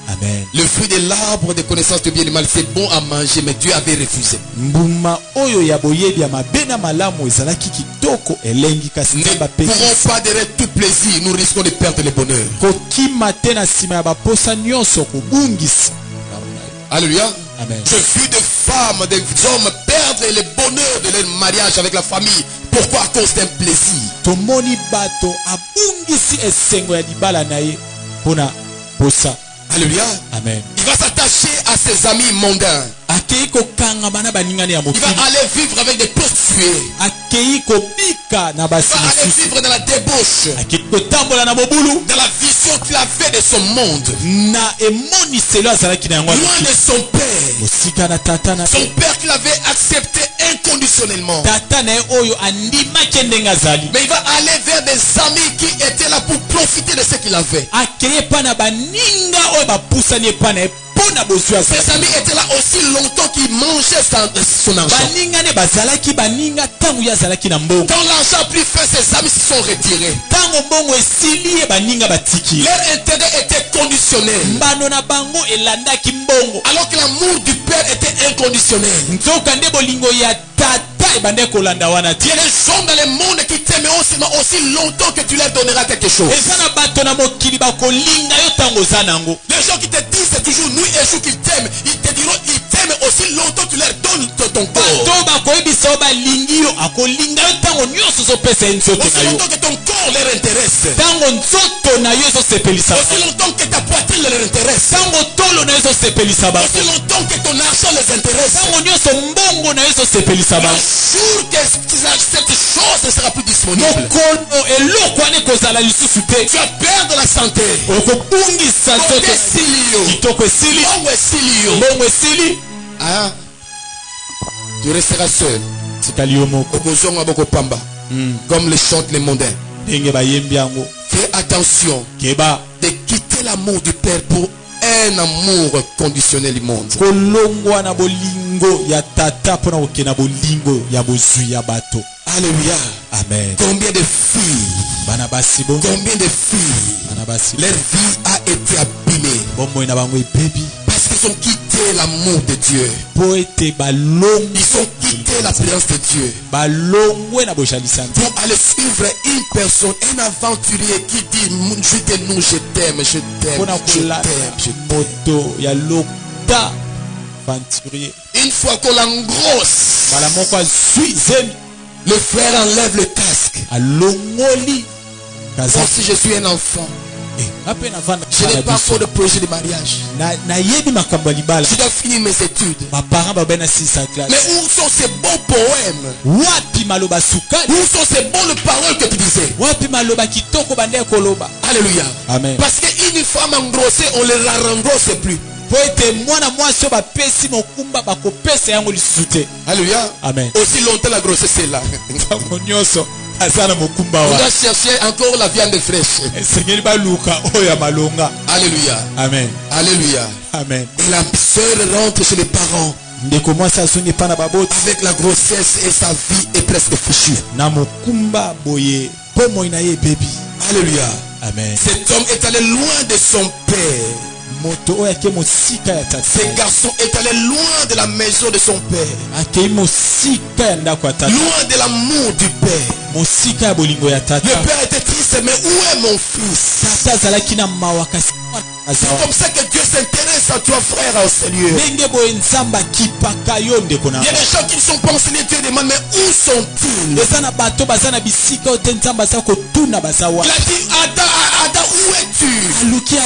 Speaker 3: amen.
Speaker 2: Le fruit de l'arbre de connaissance de bien et de mal, c'est bon à manger, mais Dieu avait refusé.
Speaker 3: mbuma oyo ya boyebi ya mabe na malamu ezalaki kitoko elengi kasi
Speaker 2: Ne
Speaker 3: nzambe
Speaker 2: pourrons
Speaker 3: apekisa.
Speaker 2: pas derrière tout plaisir, nous risquons de perdre le bonheur.
Speaker 3: kokima te na nsima ya baposa nyonso kobungisa.
Speaker 2: Alléluia.
Speaker 3: amen.
Speaker 2: Je vis des femmes, des hommes perdre le bonheur de leur mariage avec la famille. Pourquoi? À cause d'un plaisir.
Speaker 3: tomoni bato abungisi esengo ya libala na ye mpona posa.
Speaker 2: Alléluia.
Speaker 3: amen.
Speaker 2: Il va s'attacher à ses amis mondains.
Speaker 3: akei kokangama na baningani ya
Speaker 2: Il va
Speaker 3: mokili.
Speaker 2: aller vivre avec des prostituées.
Speaker 3: akei kobika na
Speaker 2: Il
Speaker 3: basi
Speaker 2: va aller
Speaker 3: mosusu.
Speaker 2: vivre dans la débauche.
Speaker 3: akei kotambola na mobulu
Speaker 2: Dans la vision qu'il avait de son monde.
Speaker 3: na emoniselo azalaki na yango ya
Speaker 2: Loin de
Speaker 3: mokili.
Speaker 2: son père.
Speaker 3: mosika na tata na
Speaker 2: Son père qu'il avait accepté inconditionnellement.
Speaker 3: tata na ye oyo andimaki ndenge azali.
Speaker 2: Mais il va aller vers des amis qui étaient là pour profiter de ce qu'il avait.
Speaker 3: akei epa na baninga oyo bapusani epa na ye mpo na bozwi azali.
Speaker 2: Ses amis étaient là aussi longtemps qu'il mangeait son argent.
Speaker 3: baninga ne bazalaki baninga ntango ye azalaki na mbongo.
Speaker 2: Quand l'argent a pris fin, ses amis se sont retirés.
Speaker 3: ntango mbongo esili ye baninga batiki ye.
Speaker 2: Leur intérêt était conditionnel.
Speaker 3: mbano na bango elandaki mbongo.
Speaker 2: Alors que l'amour du père était inconditionnel.
Speaker 3: nzoka nde bolingo ya tata ebande kolanda wana
Speaker 2: Il y
Speaker 3: te.
Speaker 2: a des gens dans le monde qui t'aimeront seulement aussi longtemps que tu leur donneras quelque chose.
Speaker 3: eza na bato na mokili bakolinga yo ntango oza nango.
Speaker 2: Les gens qui te disent c'est toujours nuit et jour qu'ils t'aiment, ils te diront ils t'aiment aussi longtemps que tu leur donnes ton corps.
Speaker 3: bato bakoyebisa nyonso balingi yo akolinga yo ntango nyonso ozopesa ye nzoto
Speaker 2: Aussi
Speaker 3: na yo.
Speaker 2: longtemps que ton corps leur intéresse.
Speaker 3: Ntango nzoto na yo ezosepelisa
Speaker 2: Aussi longtemps que ta poitrine leur intéresse.
Speaker 3: ntango tolo na yo ezosepelisa bango
Speaker 2: Aussi longtemps que ton argent les intéresse.
Speaker 3: ntango nyonso mbongo na yo ezosepelisa
Speaker 2: Le
Speaker 3: bango
Speaker 2: jour que cette chose ne sera plus disponible,
Speaker 3: mokolo eloko wana ekozala lisusu te
Speaker 2: tu vas perdre la santé.
Speaker 3: okobungisa nzoto
Speaker 2: Côté Silio.
Speaker 3: kitoko esili
Speaker 2: Bongo Silio.
Speaker 3: mbongo esili
Speaker 2: Ah, tu resteras seul.
Speaker 3: tikali yo moko
Speaker 2: Okozonga boko pamba. Comme le chantent les mondains.
Speaker 3: ndenge bayembi yango
Speaker 2: Fais attention
Speaker 3: keba
Speaker 2: de quitter l'amour du Père pour un amour conditionnel immonde.
Speaker 3: kolongwa na bolingo ya tata mpona kokenda bolingo ya bozwi ya bato.
Speaker 2: Alléluia.
Speaker 3: Amen.
Speaker 2: Combien de filles,
Speaker 3: Bana basi bongo
Speaker 2: combien de filles,
Speaker 3: bana basi
Speaker 2: leur vie a été abîmée
Speaker 3: bomoi na bango ebebi
Speaker 2: parce qu'ils ont quitté l'amour de Dieu.
Speaker 3: po ete balongwe
Speaker 2: Ils ont quitté la présence de Dieu
Speaker 3: balongwe na bojalisa nzambe
Speaker 2: pour aller suivre une personne, un aventurier qui dit je t'aime, je t'aime, je t'aime,
Speaker 3: mpona
Speaker 2: je
Speaker 3: kolanda
Speaker 2: t'aime, je t'aime.
Speaker 3: moto ya lokta aventurier.
Speaker 2: Une fois qu'on l'engrosse,
Speaker 3: Bala moko azwi zemi
Speaker 2: le frère enlève le casque.
Speaker 3: alongoli
Speaker 2: Moi
Speaker 3: kaza
Speaker 2: si je suis un enfant,
Speaker 3: ape navanda
Speaker 2: je n'ai pas encore de projet de mariage.
Speaker 3: nayebi makambo ya libala
Speaker 2: Je dois finir mes études.
Speaker 3: baparent babai na 6
Speaker 2: Mais
Speaker 3: classe
Speaker 2: où sont ces beaux poèmes?
Speaker 3: wapi maloba sukali
Speaker 2: Où sont ces bonnes paroles que tu disais?
Speaker 3: wapi maloba kitoko bandeki koloba.
Speaker 2: Alléluia.
Speaker 3: Amen.
Speaker 2: Parce qu'une femme engrossée, on ne la rengrosse plus.
Speaker 3: po ete mwana mwasi oyo bapesi mokumba bakopesa yango lisusu te.
Speaker 2: Alléluia.
Speaker 3: Amen.
Speaker 2: Aussi longtemps la grossesse est là.
Speaker 3: ntango nyonso aza na mokumba
Speaker 2: On
Speaker 3: wa
Speaker 2: doit chercher encore la viande fraîche.
Speaker 3: esengeli baluka oyo ya malonga.
Speaker 2: Alléluia.
Speaker 3: Amen.
Speaker 2: Alléluia.
Speaker 3: Amen.
Speaker 2: Et la sœur rentre chez les parents
Speaker 3: ndeko mwasi azongi epa na baboti
Speaker 2: avec la grossesse et sa vie est presque fichue.
Speaker 3: na mokumba boye bomoi na ye ebebi.
Speaker 2: Alléluia.
Speaker 3: Amen.
Speaker 2: Cet homme est allé loin de son père.
Speaker 3: moto oyo ake mosika ya tata
Speaker 2: Ce garçon est allé loin de la maison de son père.
Speaker 3: akei mosika ya ndako ya tata
Speaker 2: Loin de l'amour du père.
Speaker 3: mosika ya bolingo ya tata.
Speaker 2: Le père était triste, mais où est mon fils?
Speaker 3: tata azalaki na mawa kasi
Speaker 2: C'est comme ça que Dieu s'intéresse à toi, frère, au Seigneur.
Speaker 3: ndenge boye nzambe akipaka yo ndeko na
Speaker 2: Il y a des gens qui ne sont pas enseignés, Dieu demande, mais où sont-ils?
Speaker 3: eza na bato baza na bisika oyo te nzambe aza kotuna baza
Speaker 2: Il
Speaker 3: wapi.
Speaker 2: a dit, Adam, où es-tu?
Speaker 3: aluki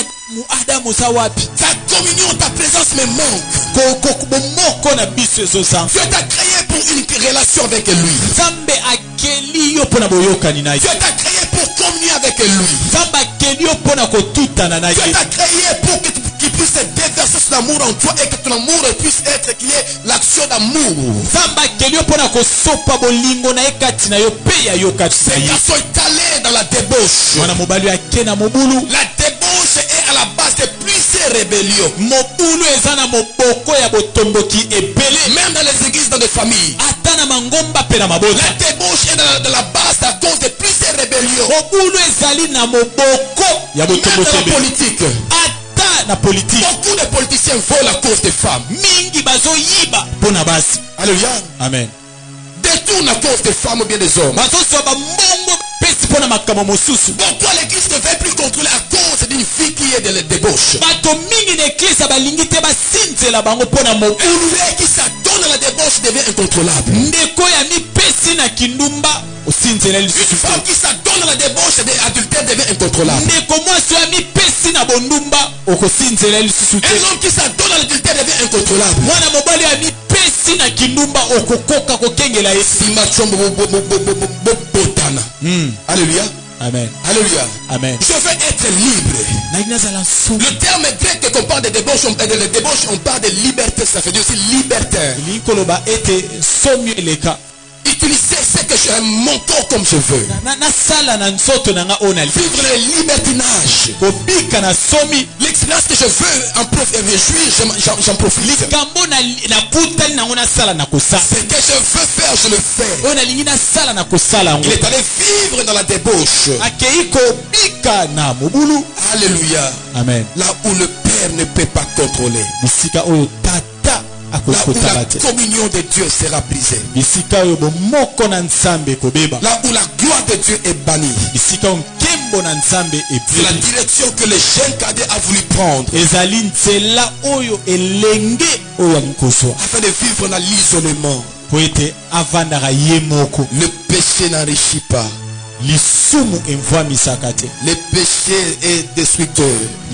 Speaker 3: adamu oza wapi.
Speaker 2: Ta communion, ta présence me manque.
Speaker 3: bomoko na biso ezozanga.
Speaker 2: Dieu t'a créé pour une relation avec lui.
Speaker 3: nzambe akeli yo mpo na boyokani na ye.
Speaker 2: Dieu t'a créé pour communier avec lui.
Speaker 3: nzambe akeli yo mpo na kotutana na
Speaker 2: Dieu
Speaker 3: ye.
Speaker 2: t'a créé pour que tu puisses déverser son amour en toi et que ton amour puisse être qui est l'action d'amour.
Speaker 3: nzambe akeli yo mpo na kosopa bolingo na ye kati na yo mpe ya yo kati na
Speaker 2: Ce
Speaker 3: ye.
Speaker 2: garçon est allé dans la débauche.
Speaker 3: mwana mobali ake na mobulu.
Speaker 2: La débauche est à la base de plusieurs rébellions.
Speaker 3: mobulu eza na moboko ya botomboki ebele.
Speaker 2: Même dans les églises, dans les familles.
Speaker 3: ata na mangomba mpe na mabota.
Speaker 2: La débauche est dans la base à cause de plusieurs rébellions.
Speaker 3: mobulu ezali na moboko ya
Speaker 2: Même dans
Speaker 3: botomboki
Speaker 2: la
Speaker 3: ebele.
Speaker 2: politique.
Speaker 3: ata na politiki
Speaker 2: Beaucoup de politiciens volent à cause des femmes.
Speaker 3: mingi bazoyiba mpo na basi.
Speaker 2: Alléluia.
Speaker 3: amen.
Speaker 2: Détournent à cause des femmes ou bien des hommes.
Speaker 3: bazoswa bambongo pesi mpo na makambo mosusu.
Speaker 2: Pourquoi l'église ne veut plus contrôler à cause d'une fille qui est de la débauche?
Speaker 3: bato mingi na eklise balingi te basinzela bango mpo na
Speaker 2: Une
Speaker 3: mobulu.
Speaker 2: fille qui s'adonne à la débauche devient incontrôlable.
Speaker 3: ndeko ya mipesi na kindumba osinzela
Speaker 2: Une
Speaker 3: lisusu
Speaker 2: femme
Speaker 3: te.
Speaker 2: qui s'adonne à la débauche de adultère devient incontrôlable.
Speaker 3: ndeko mwasi oyo mipesi na bondumba okosinzela lisusu te.
Speaker 2: Un homme qui s'adonne à l'adultère devient incontrôlable.
Speaker 3: mwana mobali ya mipesi na kindumba okokoka kokengela ye.
Speaker 2: Simba chombo botana. Alléluia.
Speaker 3: amen.
Speaker 2: Alléluia.
Speaker 3: amen.
Speaker 2: Je veux être libre.
Speaker 3: nali nazala nsomi.
Speaker 2: Le terme grec qu'on parle de débauche, on parle de liberté, ça veut dire aussi libertin.
Speaker 3: elingi koloba ete nsomi eleka.
Speaker 2: Utiliser ce que j'ai mon corps comme je veux.
Speaker 3: nasala na nzoto na nga oyo nali.
Speaker 2: Vivre le libertinage.
Speaker 3: kobika na somi.
Speaker 2: L'expérience que je veux en jouir, j'en profite.
Speaker 3: likambo nakutani nango nasala na kosala.
Speaker 2: Ce que je veux faire, je le fais.
Speaker 3: oyo nalingi nasala na kosala yango.
Speaker 2: Il est allé vivre dans la débauche.
Speaker 3: akei kobika na mobulu.
Speaker 2: Alléluia.
Speaker 3: amen.
Speaker 2: Là où le Père ne peut pas contrôler.
Speaker 3: bisika oyo tata
Speaker 2: Là où
Speaker 3: akokotala
Speaker 2: la
Speaker 3: te.
Speaker 2: communion de Dieu sera brisée.
Speaker 3: bisika oyo bomoko na nzambe ekobeba.
Speaker 2: Là où la gloire de Dieu est bannie.
Speaker 3: bisika oyo nkembo na nzambe
Speaker 2: C'est la
Speaker 3: ebeli.
Speaker 2: direction que le jeune cadet a voulu prendre
Speaker 3: ezali nzela oyo elenge oyo alingi kozwa
Speaker 2: afin de vivre dans l'isolement.
Speaker 3: po ete avandaka ye moko.
Speaker 2: Le péché n'enrichit pas.
Speaker 3: Lisumu emvwamisaka te.
Speaker 2: Le péché est destructeur.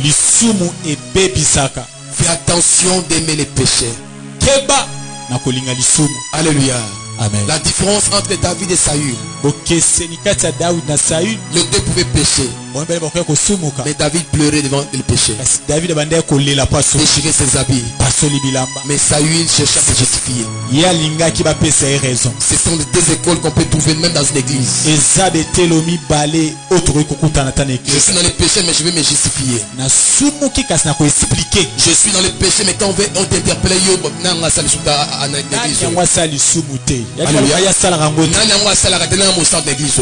Speaker 3: Lisumu ebebisaka.
Speaker 2: Fais attention d'aimer les péchés.
Speaker 3: Keba na kolinga lisumu.
Speaker 2: Alléluia.
Speaker 3: Amen.
Speaker 2: La différence entre David et Saül.
Speaker 3: Bokeseni kati ya David na Saül.
Speaker 2: Les deux pouvaient pécher.
Speaker 3: Bombele bakoya kosumuka.
Speaker 2: Mais David pleurait devant le péché.
Speaker 3: Kasi David bandaya kolela paso.
Speaker 2: Déchirait ses habits.
Speaker 3: Pasoli bilamba.
Speaker 2: Mais Saül cherchait à se justifier.
Speaker 3: Ye alingaki bapesa ye raison.
Speaker 2: Ce sont les deux écoles qu'on peut trouver même dans une église.
Speaker 3: Eza betelomi bale otokoki kokutana ta na
Speaker 2: Je
Speaker 3: église.
Speaker 2: suis dans le péché mais je vais me justifier.
Speaker 3: Na sumuki kasi na koexplike.
Speaker 2: Je suis dans le péché mais quand on t'interpelle yo nanga sala suta à
Speaker 3: Nani
Speaker 2: l'église.
Speaker 3: yango asali sumu te.
Speaker 2: Alléluia.
Speaker 3: Ya salaka ngo te.
Speaker 2: Nani yango asala katena mo centre d'église.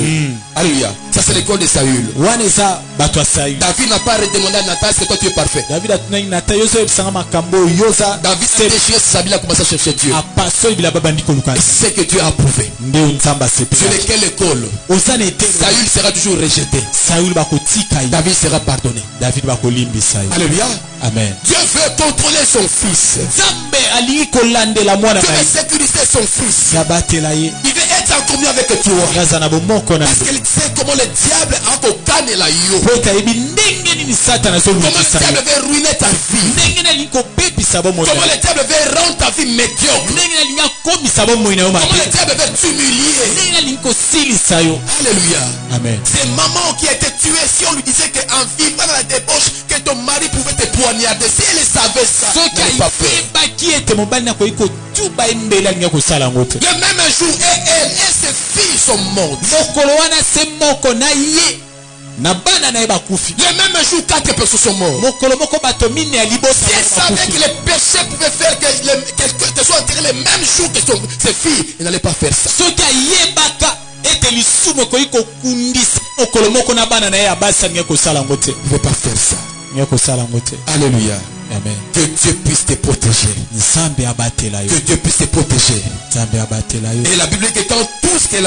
Speaker 2: Alléluia. Ça c'est l'école de Saül.
Speaker 3: Wana eza bato ya Saül.
Speaker 2: David n'a pas redemandé à Nathan que toi tu es parfait.
Speaker 3: David atunaki Natan yo oyebisanga makambo oyo yoza.
Speaker 2: David s'est déchiré ses habits, il a commencé à chercher Dieu.
Speaker 3: Apasoli bilamba bandi koluka.
Speaker 2: Et c'est que Dieu a approuvé.
Speaker 3: Nde nzambe
Speaker 2: Sur
Speaker 3: asepela.
Speaker 2: lesquelles école
Speaker 3: Oza na etelo.
Speaker 2: Saül sera toujours rejeté.
Speaker 3: Saül bakotika ye.
Speaker 2: David sera pardonné.
Speaker 3: David bakolimbisa ye.
Speaker 2: Alléluia.
Speaker 3: Amen.
Speaker 2: Dieu veut contrôler son fils.
Speaker 3: Nzambe alingi kolandela mwana
Speaker 2: Dieu
Speaker 3: na
Speaker 2: veut
Speaker 3: ye.
Speaker 2: sécuriser son fils.
Speaker 3: Yabatela ye.
Speaker 2: Il veut être en communion avec toi.
Speaker 3: Yaza na bomoko na
Speaker 2: Parce qu'il sait comment le diable a kokane la yo.
Speaker 3: po ete ayebi ndenge nini satana
Speaker 2: Comment le
Speaker 3: azolukisa
Speaker 2: diable
Speaker 3: yo.
Speaker 2: veut ruiner ta vie.
Speaker 3: Ndenge nini alingi kobebisa bomoi na
Speaker 2: Comment
Speaker 3: yo.
Speaker 2: le diable veut rendre ta vie médiocre.
Speaker 3: Ndenge nini alingi akomisa bomoi na yo
Speaker 2: Comment le
Speaker 3: mabe.
Speaker 2: diable veut t'humilier.
Speaker 3: Ndenge nini alingi kosilisa yo.
Speaker 2: Alléluia.
Speaker 3: Amen.
Speaker 2: C'est maman qui a été tuée. Si on lui disait qu'en vivant dans la débauche, que ton mari pouvait te poignarder. Si elle savait ça,
Speaker 3: soki
Speaker 2: elle n'allait pas faire.
Speaker 3: ayebaki ete mobali nakoki kotuba ye mbele alingi kosala yango te.
Speaker 2: Le même jour, et elle et ses filles sont mortes.
Speaker 3: mokolo wana se moko na ye na bana na ye bakufi.
Speaker 2: Le même jour, 4 personnes sont mortes.
Speaker 3: mokolo moko bato mine ya libosa
Speaker 2: Si elle savait que les péchés pouvaient faire que soit enterré le même jour que ses filles, elle n'allait pas faire ça.
Speaker 3: soki ayebaka ete lisumu ekoki kokundisa mokolo moko na bana na ye ya basi alingi kosala yango te.
Speaker 2: Il ne veut pas faire ça.
Speaker 3: alingi kosala yango te.
Speaker 2: Alléluia.
Speaker 3: Amen.
Speaker 2: Que Dieu puisse te protéger.
Speaker 3: nzambe abatela yo.
Speaker 2: Que Dieu puisse te protéger.
Speaker 3: nzambe abatela yo.
Speaker 2: Et la Bible dit que quand tout ce qu'il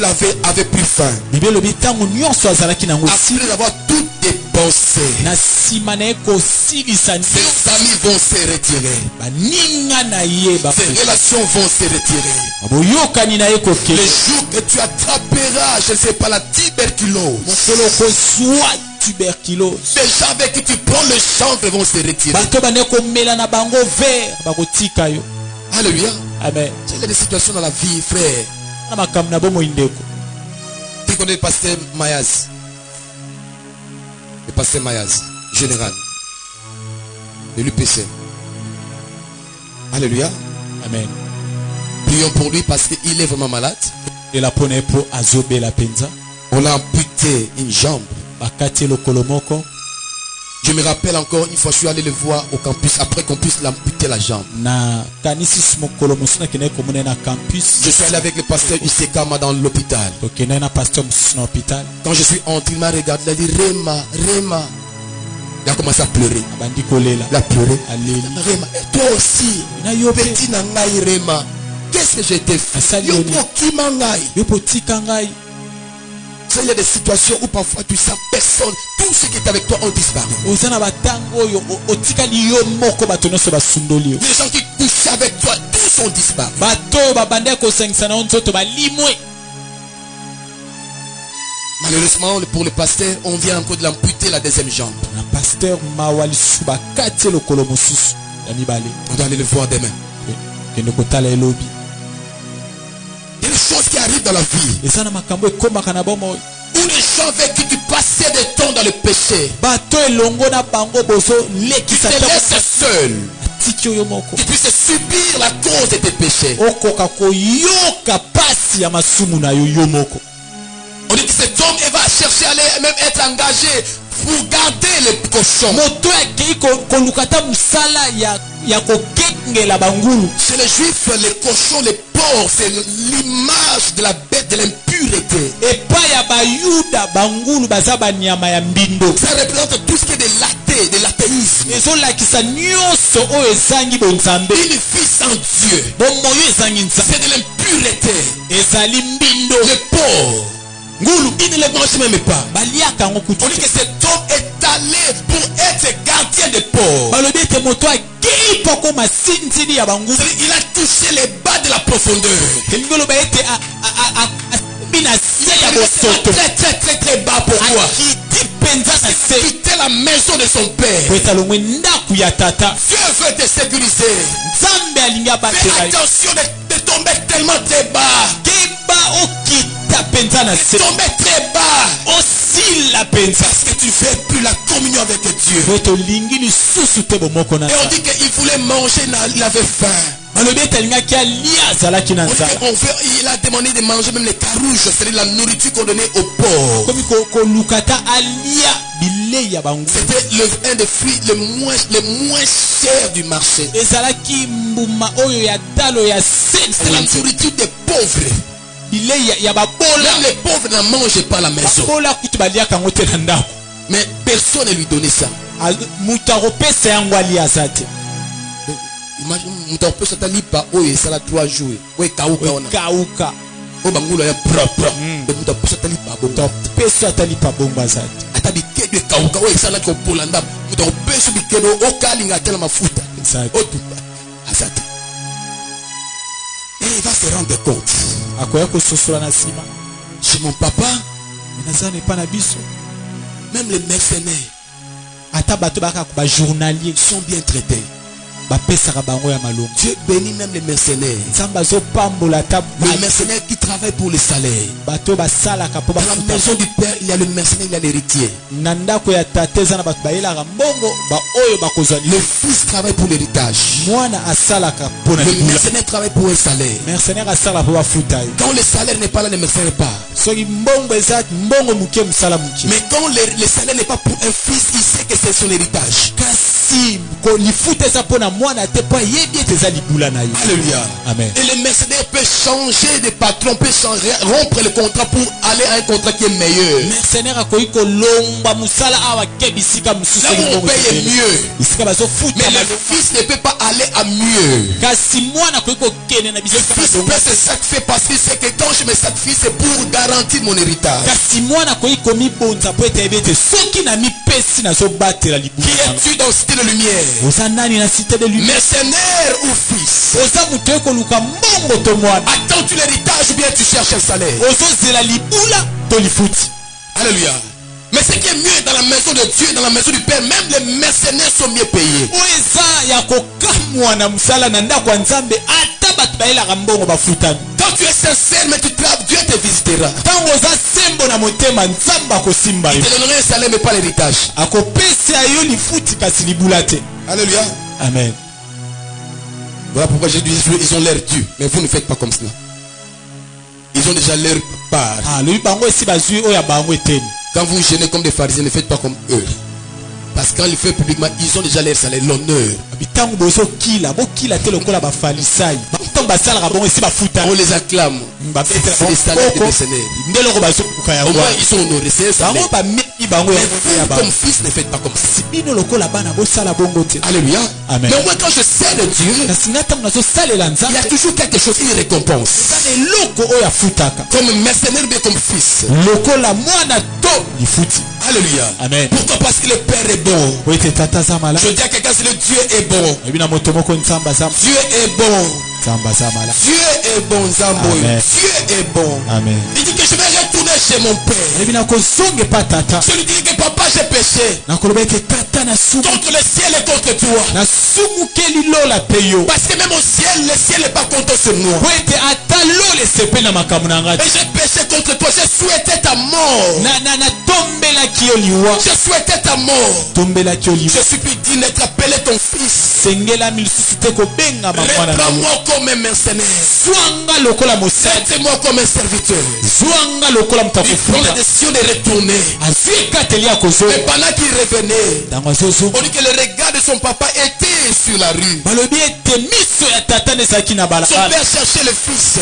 Speaker 2: avait pris fin,
Speaker 3: bible elobi ntango nyonso azalaki nango
Speaker 2: après avoir tout dépensé,
Speaker 3: na nsima na ye kosilisa
Speaker 2: ses
Speaker 3: nyonso
Speaker 2: amis vont se retirer.
Speaker 3: baninga na ye
Speaker 2: Ses relations vont se retirer.
Speaker 3: boyokani na ye
Speaker 2: Le
Speaker 3: kokende.
Speaker 2: jour que tu attraperas, je ne sais pas, la tuberculose,
Speaker 3: mokolo kozwa tuberculose.
Speaker 2: les gens avec qui tu prends le chanvre vont se retirer.
Speaker 3: bato bane komela na bango vert bakotika yo.
Speaker 2: Alléluia.
Speaker 3: amen.
Speaker 2: Il y a des situations dans la vie, frère.
Speaker 3: na makambo na bomoi ndeko.
Speaker 2: Tu connais le pasteur Mayaz? Le pasteur Mayaz, général de l'UPC. Alléluia.
Speaker 3: amen.
Speaker 2: Prions pour lui parce qu'il est vraiment malade.
Speaker 3: ela mpona ye mpo azobela mpenza.
Speaker 2: On a amputé une jambe.
Speaker 3: bakati ye lokolo moko.
Speaker 2: Je me rappelle encore une fois, je suis allé le voir au campus après qu'on puisse l'amputer la jambe.
Speaker 3: na kanisi mokolo mosusu nakendaki komona ye na campus.
Speaker 2: Je suis allé avec le pasteur Isekama dans l'hôpital.
Speaker 3: tokendaki na pasteur mosusu na hôpital.
Speaker 2: Quand je suis entré, il m'a regardé, il a dit Réma, Réma. Il a commencé à pleurer.
Speaker 3: abandi kolela.
Speaker 2: Il a pleuré.
Speaker 3: aleli.
Speaker 2: Réma, et toi aussi,
Speaker 3: na yo mpe
Speaker 2: petit Nangaï Réma, qu'est-ce que j'ai été fait?
Speaker 3: Asali
Speaker 2: Yo
Speaker 3: Oni.
Speaker 2: qui Mangaï.
Speaker 3: yo mpo tika ngai.
Speaker 2: Il y a des situations où parfois tu sens personne, tout ce qui est avec toi ont disparu.
Speaker 3: oza na batango oyo otikali yo moko bato nyonso basundoli yo.
Speaker 2: Les gens qui couchaient avec toi, tous ont disparu.
Speaker 3: bato oyo babandaki kosangisa na yo nzoto balimwe.
Speaker 2: Malheureusement, pour le pasteur, on vient encore de l'amputer la deuxième jambe.
Speaker 3: na pasteur mawa lisusu bakati ye lokolo mosusu ya mibale.
Speaker 2: On doit aller le voir demain.
Speaker 3: kende kotala elobi.
Speaker 2: Il y a des choses qui arrivent dans la vie.
Speaker 3: eza na makambo ekomaka na bomoi.
Speaker 2: Où les gens avec qui tu passais des temps dans le péché,
Speaker 3: bato elongo na bango bozo
Speaker 2: tu
Speaker 3: lekisa
Speaker 2: te laisses seul.
Speaker 3: atiki oyo moko.
Speaker 2: Tu puisses subir la cause de tes péchés.
Speaker 3: okoka koyoka pasi ya masumu na yo yo moko.
Speaker 2: On dit que cet homme il va chercher à aller même être engagé pour garder les cochons.
Speaker 3: moto akei koluka ta mosala ya kokengela bangulu.
Speaker 2: Chez les juifs, les cochons, les porcs, c'est l'image de la bête de l'impureté.
Speaker 3: epai ya bayuda bangulu baza banyama ya mbindo.
Speaker 2: Ça représente tout ce qui est de l'athée, de l'athéisme.
Speaker 3: ezolakisa nyonso oyo ezangi bonzambe.
Speaker 2: Une vie sans Dieu,
Speaker 3: bomoi oyo ezangi nzambe
Speaker 2: c'est de l'impureté.
Speaker 3: ezali mbindo.
Speaker 2: Les porcs, Ngoulou, il ne les mange même pas.
Speaker 3: baliaka yango kutu.
Speaker 2: On dit que cet homme est allé pour être gardien des porcs.
Speaker 3: balobi ete moto akei
Speaker 2: Il a touché les bas de la profondeur. Très très bas. Pourquoi? Quitter la maison de son père. Dieu veut te sécuriser. Fais attention de tomber tellement très bas. Tomber très bas. Parce que tu ne fais plus la communion avec Dieu. Et on dit qu'il voulait manger, il avait faim. Il a demandé de manger même les carouges, c'est-à-dire la nourriture qu'on donnait aux pauvres. C'était un des fruits les moins chers du marché. C'est la nourriture des pauvres. Même les pauvres n'en mangent pas à la maison. Mais personne ne lui donnait ça. Imagine, mutarope ça t'a lipa, oye, ça l'a 3 jours. Oye, kauka. O bangulo ya propre. De mutarope ça t'a lipa, mutarope ça t'a lipa bomba zati. Ata bike de kauka, oye, ça l'a ko polanda. Mutarope ça bike do okalinga tela mafuta. O tupa, azati. Et il va se rendre compte. Chez mon papa, même les mercenaires sont bien traités. Dieu bénit même les mercenaires. Le mercenaire qui travaille pour le salaire. Dans la maison du père, il y a le mercenaire, il y a l'héritier. Le fils travaille pour l'héritage. Le mercenaire travaille pour un salaire. Quand le salaire n'est pas là, le mercenaire n'est pas. Mais quand le salaire n'est pas pour un fils, il sait que c'est son héritage. Alléluia. Amen. Et le mercenaire peut changer de patron, peut changer, rompre le contrat pour aller à un contrat qui est meilleur. Là où on paye mieux. Mais le fils ne peut pas aller à mieux. Le fils peut se sacrifier parce qu'il sait que quand je me sacrifie, c'est pour garantir mon héritage. Qui es-tu dans Cité de Lumière? Mercenaire ou fils? Attends-tu l'héritage ou bien tu cherches un salaire? Alléluia. Mais ce qui est mieux dans la maison de Dieu, dans la maison du Père, même les mercenaires sont mieux payés. Quand tu es sincère, mais tu travailles, Dieu te visitera. Il te donnerait un salaire, mais pas l'héritage. Alléluia. Amen. Voilà pourquoi j'ai dit, ils ont l'air durs. Mais vous ne faites pas comme cela. Ils ont déjà leur part. Quand vous gênez comme des pharisiens, ne faites pas comme eux. Parce que quand ils le font publiquement, ils ont déjà leur salaire, l'honneur. On les acclame. C'est les salaires des mercenaires. Au moins ils sont honorés. C'est un salaire. Mais vous comme fils ne faites pas comme ça. Alléluia. Amen. Mais moi quand je sers de Dieu, il y a toujours quelque chose, une récompense. Comme mercenaire mais comme fils. Alléluia. Amen. Pourquoi? Parce que le Père est bon. Je dis à quelqu'un, c'est le Dieu est bon. Dieu est bon. Dieu est bon, Zambo. Dieu est bon. Amen. Il dit que je vais retourner chez mon père. Je lui dis que papa j'ai péché. Contre le ciel et contre toi. Parce que même au ciel, le ciel n'est pas contre ce moi. Et j'ai péché contre toi. J'ai souhaité ta mort. Je souhaitais ta mort. Je supplie Dieu d'être appelé ton fils. Reprends-moi comme un mercenaire. Traite-moi comme un serviteur. Il prend la décision de retourner. Mais pendant qu'il revenait, on dit que le regard de son papa était sur la rue. Son père cherchait le fils.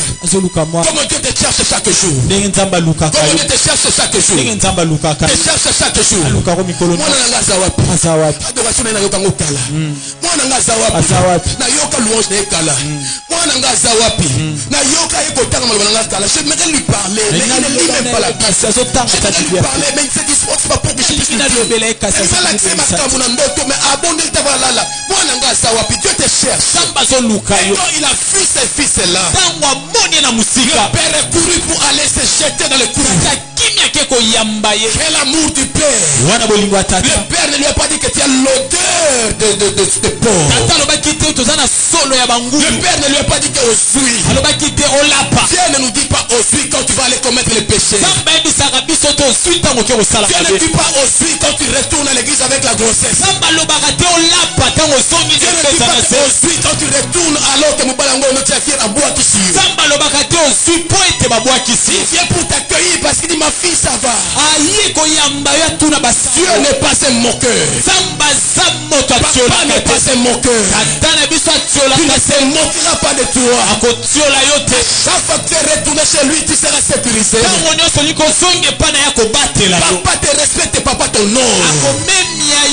Speaker 2: Comment Dieu te cherche chaque jour. Comment Dieu te cherche chaque jour. Te cherche chaque jour. Mwana nanga zawapi. Adoration na yoka ngokala. Mwana nanga zawapi. Na yoka louange na ekala. Mwana nanga zawapi. Na yoka ekotanga malobana nanga kala. Je vais lui parler. Mais il ne lit même pas la Bible. Je vais lui parler. Mais il se dispose pas pour que je puisse lui dire. Ça l'accès ma kambu na ndoto. Mais abonne il tabalala. Mwana nanga zawapi. Dieu te cherche. Et quand il a vu ses fils là. Le père est couru pour aller se jeter dans le courant. Quel amour du père. Le père ne lui a pas dit que tu as l'odeur de porc. Le père ne lui a pas dit que osui. Dieu ne nous dit pas osui quand tu vas aller commettre les péchés. Dieu ne dit pas osui quand tu retournes à l'église avec la grossesse. Dieu ne dit pas osui quand tu retournes alors que Moubalango ne t'a fait à bois qui il vient pour t'accueillir parce qu'il dit ma fille ça va. Dieu n'est pas un moqueur. Papa n'est pas un moqueur. Il ne se moquera pas de toi. Chaque fois que tu es retourné chez lui, tu seras sécurisé. Papa te respecte, papa t'honore.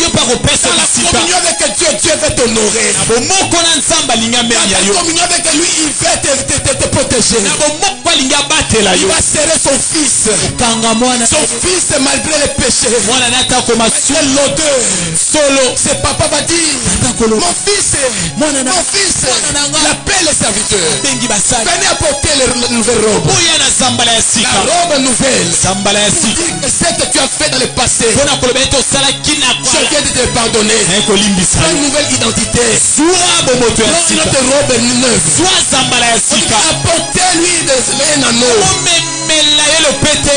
Speaker 2: Dans la communion avec Dieu, Dieu va t'honorer. Dans la communion avec lui, il va te protéger. Il va serrer son fils. Son fils malgré les péchés. C'est l'odeur. C'est papa va dire mon fils. Il appelle les serviteurs. Venez apporter les nouvelles robes. La robe nouvelle. Ce que tu as fait dans le passé, je viens de te pardonner. Prends une nouvelle identité. Prends une autre robe neuve. Apportez-lui un anneau.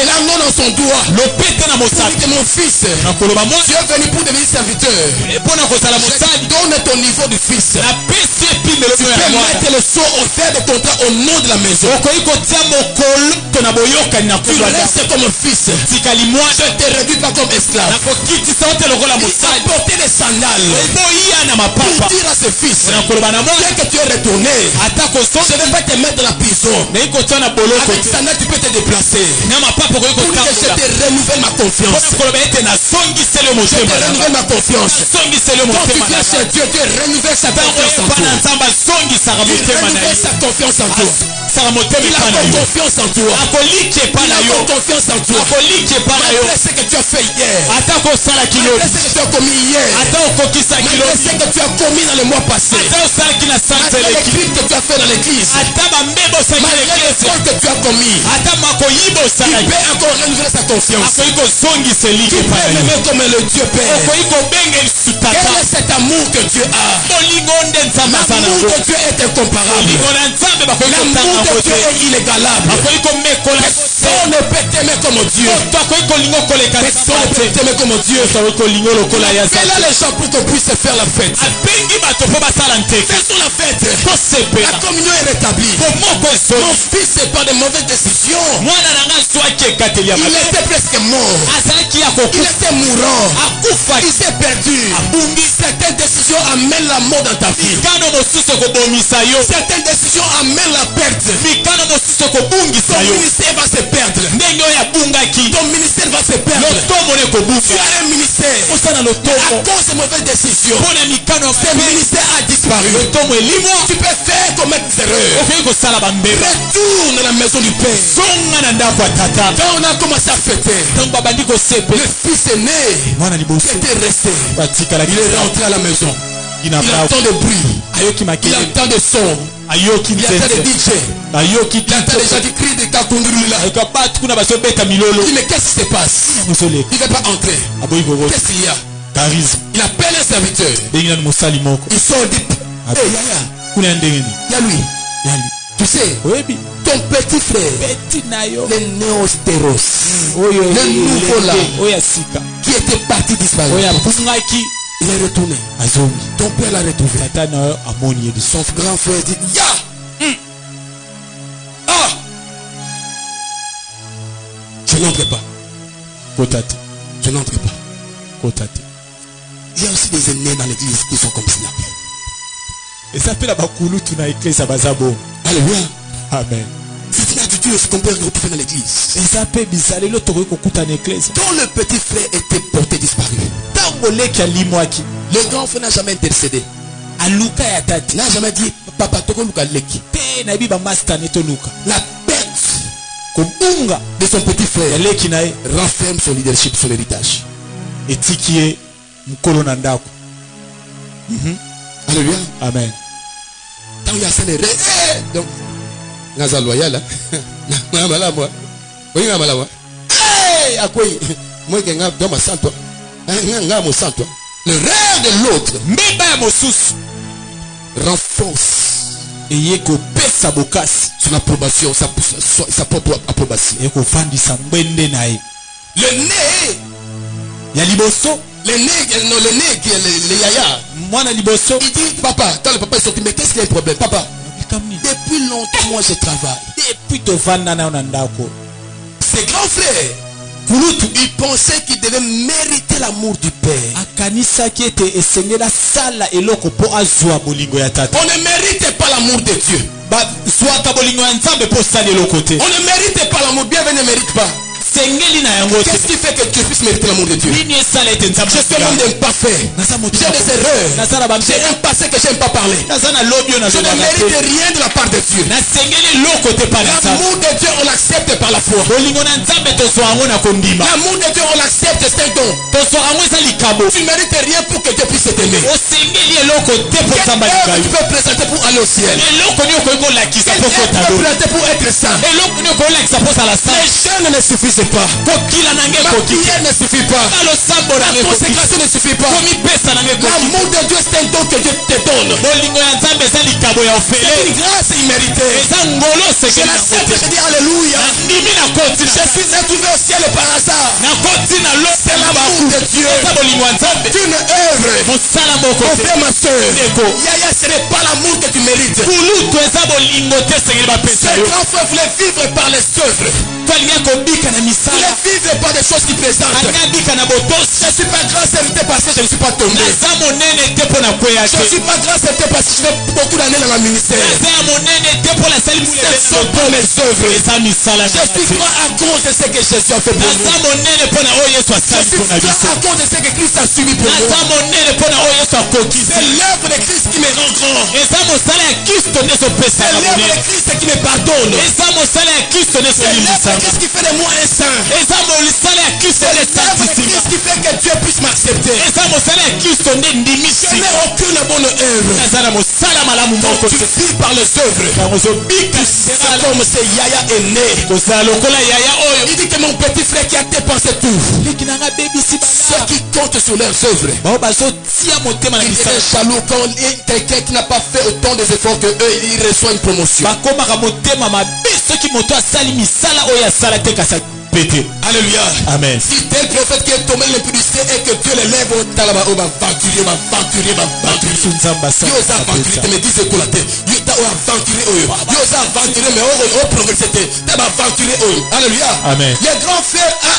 Speaker 2: L'anneau dans son doigt. C'est mon fils. Tu es venu pour devenir serviteur. Je donne ton niveau de fils. Tu peux mettre le sceau au fer de ton temps au nom de la maison. Tu restes comme fils. Je ne te réduis pas comme esclave. Apporter des sandales pour dire à ce fils, dès que tu es retourné, je ne vais pas te mettre dans la prison. Avec sandales tu peux te déplacer. Pour que je te renouvelle ma confiance. Je te renouvelle ma confiance. Quand tu viens chez Dieu, Dieu renouvelle sa confiance en toi. Il renouvelle sa confiance en toi. Il a confiance en toi. Il a confiance en toi. Malgré ce que tu as fait hier, malgré ce que tu as commis hier, malgré ce que tu as commis dans le mois passé, malgré les crimes que tu as fait dans l'église, malgré les fautes que tu as commis, il peut encore renouveler sa confiance. Tu peux l'aimer comme le Dieu Père. Quel est cet amour que Dieu a? L'amour de Dieu est incomparable. L'amour de Dieu est inégalable. Personne ne peut t'aimer comme Dieu. Personne ne peut t'aimer comme Dieu. Quel est le gens pour qu'on puisse faire la fête? Faisons la fête. La communion est rétablie. Mon fils n'est pas de mauvaises décisions. Il était presque mort. Il était mourant. Il s'est perdu. Certaines décisions amènent la mort dans ta vie. Certaines décisions amènent la perte. Ton ministère va se perdre. Ton ministère va se perdre. Tu as un ministère. À cause de mauvaises décisions, ce ministère a disparu. Tu peux faire commettre des erreurs. Retourne à la maison du Père. Quand on a commencé à fêter, le fils est né. Il était resté. Il est rentré à la maison. Il entend des bruits. Il entend des sons. Il entend des DJ. Il entend des gens qui crient des kakundurula. Il dit mais qu'est-ce qui se passe? Il ne veut pas entrer. Qu'est-ce qu'il y a? Il appelle un serviteur. Il sort et dit hey Yaya, il y a lui. Tu sais, ton petit frère, le Néostéros, le nouveau là, qui était parti disparaître, il est retourné. Ton père l'a retrouvé. Son grand frère dit Ya! Ah! Je n'entre pas. Je n'entre pas. Il y a aussi des aînés dans l'église qui sont comme cela. Alléluia.
Speaker 3: Amen.
Speaker 2: partie de ce qu'on peut retrouver dans l'église.
Speaker 3: eza mpe bizalelo tokoki kokuta na eklise
Speaker 2: Quand le petit frère était porté disparu,
Speaker 3: ntango leki alimwaki
Speaker 2: le grand frère n'a jamais intercédé.
Speaker 3: aluka ya tati
Speaker 2: N'a jamais dit, papa, toko luka leki.
Speaker 3: te na yebi bamastane toluka
Speaker 2: La perte
Speaker 3: kobunga
Speaker 2: de son petit
Speaker 3: ya
Speaker 2: frère
Speaker 3: leki na ye
Speaker 2: renferme son leadership, son héritage.
Speaker 3: etiki ye mokolo na ndako.
Speaker 2: Alléluia.
Speaker 3: Amen.
Speaker 2: Tant il y a ça les rêves. Donc, naza loyal. Na mala moi. Oui, na mala moi. Eh, à quoi? Moi qui ngam dans ma santo. Ngam mo santo. Le rêve de l'autre
Speaker 3: mbeba ya mosusu
Speaker 2: renforce
Speaker 3: eye kopesa bokasi
Speaker 2: son approbation, sa propre approbation.
Speaker 3: ekofandisa mbwende na ye
Speaker 2: Le nez,
Speaker 3: ya liboso
Speaker 2: le nez qui est le yaya.
Speaker 3: mwana liboso
Speaker 2: Il dit, papa, quand le papa est sorti, mais qu'est-ce qu'il y a un problème, papa? Depuis longtemps, moi je travaille.
Speaker 3: depuis tovanda nayo na ndako
Speaker 2: Ses grands frères,
Speaker 3: kulutu
Speaker 2: il pensait qu'il devait mériter l'amour du père.
Speaker 3: akanisaki ete esengeli asala eloko mpo azwa bolingo ya tata
Speaker 2: On ne mérite pas l'amour de Dieu.
Speaker 3: bazwaka bolingo ya nzambe mpo osala eloko te
Speaker 2: On ne mérite pas l'amour. Bienvenue ne mérite pas.
Speaker 3: sengeli na yango te
Speaker 2: Qu'est-ce qui fait que Dieu puisse mériter l'amour de Dieu?
Speaker 3: nini esala ete nzambe
Speaker 2: Je suis l'homme d'imparfait. J'ai des erreurs.
Speaker 3: nasala
Speaker 2: J'ai un passé que j'aime pas parler.
Speaker 3: naza na lobi oyo
Speaker 2: Je ne
Speaker 3: nazobana
Speaker 2: mérite
Speaker 3: te
Speaker 2: rien de la part de Dieu.
Speaker 3: nasengeli eloko te pa na nzambe
Speaker 2: L'amour de Dieu, on l'accepte par la foi.
Speaker 3: bolingo na nzambe tozwa yango na kondima
Speaker 2: L'amour de Dieu, on l'accepte, c'est un don.
Speaker 3: tozwa yango eza likabo
Speaker 2: Tu ne mérites rien pour que Dieu puisse t'aimer.
Speaker 3: osengeli eloko te mpo
Speaker 2: Quelle
Speaker 3: nzambe
Speaker 2: œuvre
Speaker 3: alika
Speaker 2: tu
Speaker 3: yo
Speaker 2: peux présenter pour aller au ciel?
Speaker 3: eloko nini okoki kolakisa
Speaker 2: Quelle
Speaker 3: mpo
Speaker 2: œuvre tu
Speaker 3: kota
Speaker 2: peux
Speaker 3: lo
Speaker 2: présenter pour être saint?
Speaker 3: eloko nini okoki kolakisa mpo sala sa
Speaker 2: Les jeûnes ne suffisent pas.
Speaker 3: kokila nange
Speaker 2: Ma
Speaker 3: ekoki
Speaker 2: prière ne suffit pas.
Speaker 3: kalo sambo
Speaker 2: La
Speaker 3: nange ekoki
Speaker 2: consécration ne suffit pas.
Speaker 3: komipesa nange ekoki
Speaker 2: L'amour de Dieu, c'est un don que Dieu te donne.
Speaker 3: bolingo ya nzambe eza likabo ya
Speaker 2: C'est
Speaker 3: ofele
Speaker 2: une grâce imméritée.
Speaker 3: eza ngolo
Speaker 2: Je
Speaker 3: osengeli
Speaker 2: l'accepte,
Speaker 3: yango
Speaker 2: je
Speaker 3: te
Speaker 2: dis Alléluia.
Speaker 3: ndimi nakoti
Speaker 2: Je suis retrouvé au ciel par hasard.
Speaker 3: nakoti na
Speaker 2: C'est l'amour de Dieu.
Speaker 3: eza bolingo ya nzambe
Speaker 2: C'est une œuvre.
Speaker 3: mosala moko
Speaker 2: Mon
Speaker 3: te
Speaker 2: frère, ma soeur.
Speaker 3: ndeko
Speaker 2: Yaya, ce n'est pas l'amour que tu mérites.
Speaker 3: kulutu eza bolingo te esengeli bapesa
Speaker 2: Ce
Speaker 3: yo
Speaker 2: grand frère voulait vivre par les œuvres.
Speaker 3: toalingi kobika na
Speaker 2: Il
Speaker 3: misala
Speaker 2: voulait vivre par des choses qui présentent.
Speaker 3: alingi abika na botosi
Speaker 2: Je ne suis pas grand serviteur parce que je ne suis pas tombé.
Speaker 3: naza monene te mpo na kweya
Speaker 2: Je ne
Speaker 3: te
Speaker 2: suis pas grand serviteur parce que je fais beaucoup d'années dans la ministère.
Speaker 3: naza ya monene te mpo nasali
Speaker 2: Ce sont pas mes œuvres.
Speaker 3: eza misala
Speaker 2: Je suis grand à cause de ce que Jésus a fait pour
Speaker 3: naza
Speaker 2: nous.
Speaker 3: monene mpo na oyo yesu
Speaker 2: Je
Speaker 3: asali
Speaker 2: suis
Speaker 3: mpo na
Speaker 2: grand
Speaker 3: biso
Speaker 2: à cause de ce que Christ a subi pour nous.
Speaker 3: naza monene mpo na oyo yesu akokisi
Speaker 2: C'est l'œuvre de Christ qui me rend grand.
Speaker 3: eza mosala ya kristo nde
Speaker 2: C'est
Speaker 3: ezopesaka
Speaker 2: l'œuvre de
Speaker 3: monene
Speaker 2: Christ qui me pardonne.
Speaker 3: eza mosala ya kristo nde
Speaker 2: C'est l'œuvre de
Speaker 3: ezolimbisaka
Speaker 2: Christ qui fait de moi un saint.
Speaker 3: eza mosala ya kristo
Speaker 2: C'est
Speaker 3: nde
Speaker 2: l'œuvre de
Speaker 3: esantisinga
Speaker 2: Christ qui fait que Dieu puisse m'accepter.
Speaker 3: eza mosala ya kristo nde
Speaker 2: Je
Speaker 3: ndimisi
Speaker 2: n'ai aucune bonne œuvre.
Speaker 3: naza na mosala malamu
Speaker 2: Donc
Speaker 3: moko
Speaker 2: tu
Speaker 3: te
Speaker 2: vis par les œuvres.
Speaker 3: yango ozobika
Speaker 2: C'est
Speaker 3: misala
Speaker 2: comme ce Yaya est né.
Speaker 3: kozala lokola yaya oyo
Speaker 2: Il dit que mon petit frère qui a dépensé tout,
Speaker 3: leki nanga bebisi
Speaker 2: ceux
Speaker 3: bala
Speaker 2: qui comptent sur leurs œuvres,
Speaker 3: bao bazotia motema na
Speaker 2: il
Speaker 3: misala
Speaker 2: est jaloux quand quelqu'un qui n'a pas fait autant des efforts que eux, il reçoit une promotion.
Speaker 3: bakomaka motema mabe soki moto asali misala oyo asala te kasi apete
Speaker 2: Alléluia.
Speaker 3: amen
Speaker 2: Si tel prophète qui est tombé l'impudicité et que Dieu l'élève au talaba, au aventurier,
Speaker 3: biso nzambe
Speaker 2: Yo oza aventurier te me dise ekola te. Yo ta o aventurier oyo. Yo oza aventurier mais o progresser te. Te ba aventurier oyo. Alléluia.
Speaker 3: Amen.
Speaker 2: Le grand frère a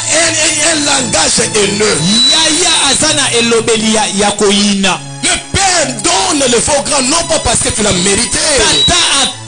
Speaker 2: un langage haineux.
Speaker 3: yaya aza na elobeli ya koyina
Speaker 2: Le père donne le faux grand non pas parce que tu l'as mérité.
Speaker 3: tata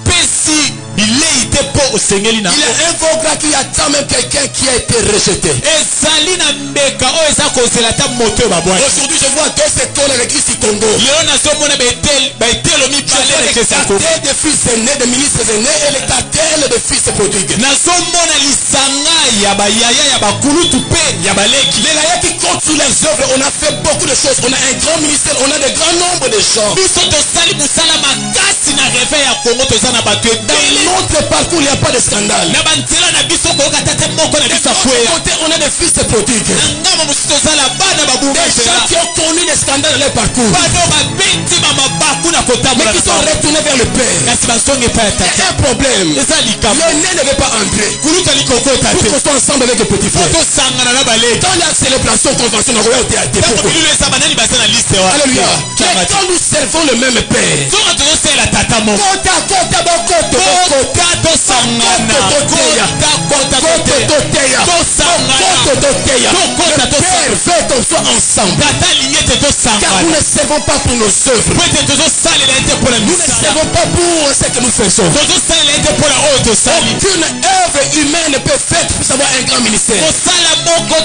Speaker 3: apesi bilei te mpo osengeli na
Speaker 2: Il y a un faux grand qui attend même quelqu'un qui a été rejeté.
Speaker 3: ezali na mbeka oyo eza kozela ata moto oyo babwaki
Speaker 2: Aujourd'hui, je vois deux écoles à l'église du Congo.
Speaker 3: lelo nazomona baetelo
Speaker 2: Je
Speaker 3: mibale
Speaker 2: vois
Speaker 3: na
Speaker 2: les
Speaker 3: ekesi ya Kongo.
Speaker 2: cartels des fils aînés, des ministres aînés et les cartels des fils prodigues.
Speaker 3: nazomona lisanga ya bayaya ya bakulutu mpe ya baleki
Speaker 2: Les laïcs qui comptent sur les œuvres, on a fait beaucoup de choses. On a un grand ministère, on a de grands nombres de gens.
Speaker 3: biso tosali mosala makasi na reveil ya kongo toza na bato
Speaker 2: Dans
Speaker 3: ebele
Speaker 2: notre parcours, il n'y a pas de scandale.
Speaker 3: na banzela na biso koyoka ta te moko na
Speaker 2: De
Speaker 3: biso
Speaker 2: l'autre
Speaker 3: akweya
Speaker 2: côté, on a des fils prodigues.
Speaker 3: na ngama mosusu tozala bana
Speaker 2: Des gens
Speaker 3: babungasela
Speaker 2: qui ont connu des scandales dans leur parcours.
Speaker 3: bano babeti bamabaku na
Speaker 2: Mais
Speaker 3: kotambola
Speaker 2: qui sont retournés vers le Père.
Speaker 3: kasi bazongi epai ya
Speaker 2: Il y
Speaker 3: tata
Speaker 2: a un problème.
Speaker 3: eza likambo
Speaker 2: L'aîné ne veut pas entrer.
Speaker 3: kulutali kokota
Speaker 2: Pour
Speaker 3: te
Speaker 2: qu'on soit ensemble avec le petit
Speaker 3: po
Speaker 2: frère.
Speaker 3: tosangana na baleki
Speaker 2: Dans la célébration, convention, on a été
Speaker 3: ntango
Speaker 2: pourquoi?
Speaker 3: bililo eza banani baza na liste
Speaker 2: Alléluia.
Speaker 3: wa
Speaker 2: Mais quand nous servons le même Père,
Speaker 3: zonga tozosela tata moko
Speaker 2: kota bokoto
Speaker 3: kota tosangana kota
Speaker 2: koto toteya
Speaker 3: tosangana
Speaker 2: koto toteya.
Speaker 3: Tokota
Speaker 2: Le Père veut et qu'on soit ensemble. Car nous ne servons pas pour nos œuvres. Nous ne servons pas pour ce que nous faisons. Aucune œuvre humaine ne peut faire pour avoir un grand ministère. Pourquoi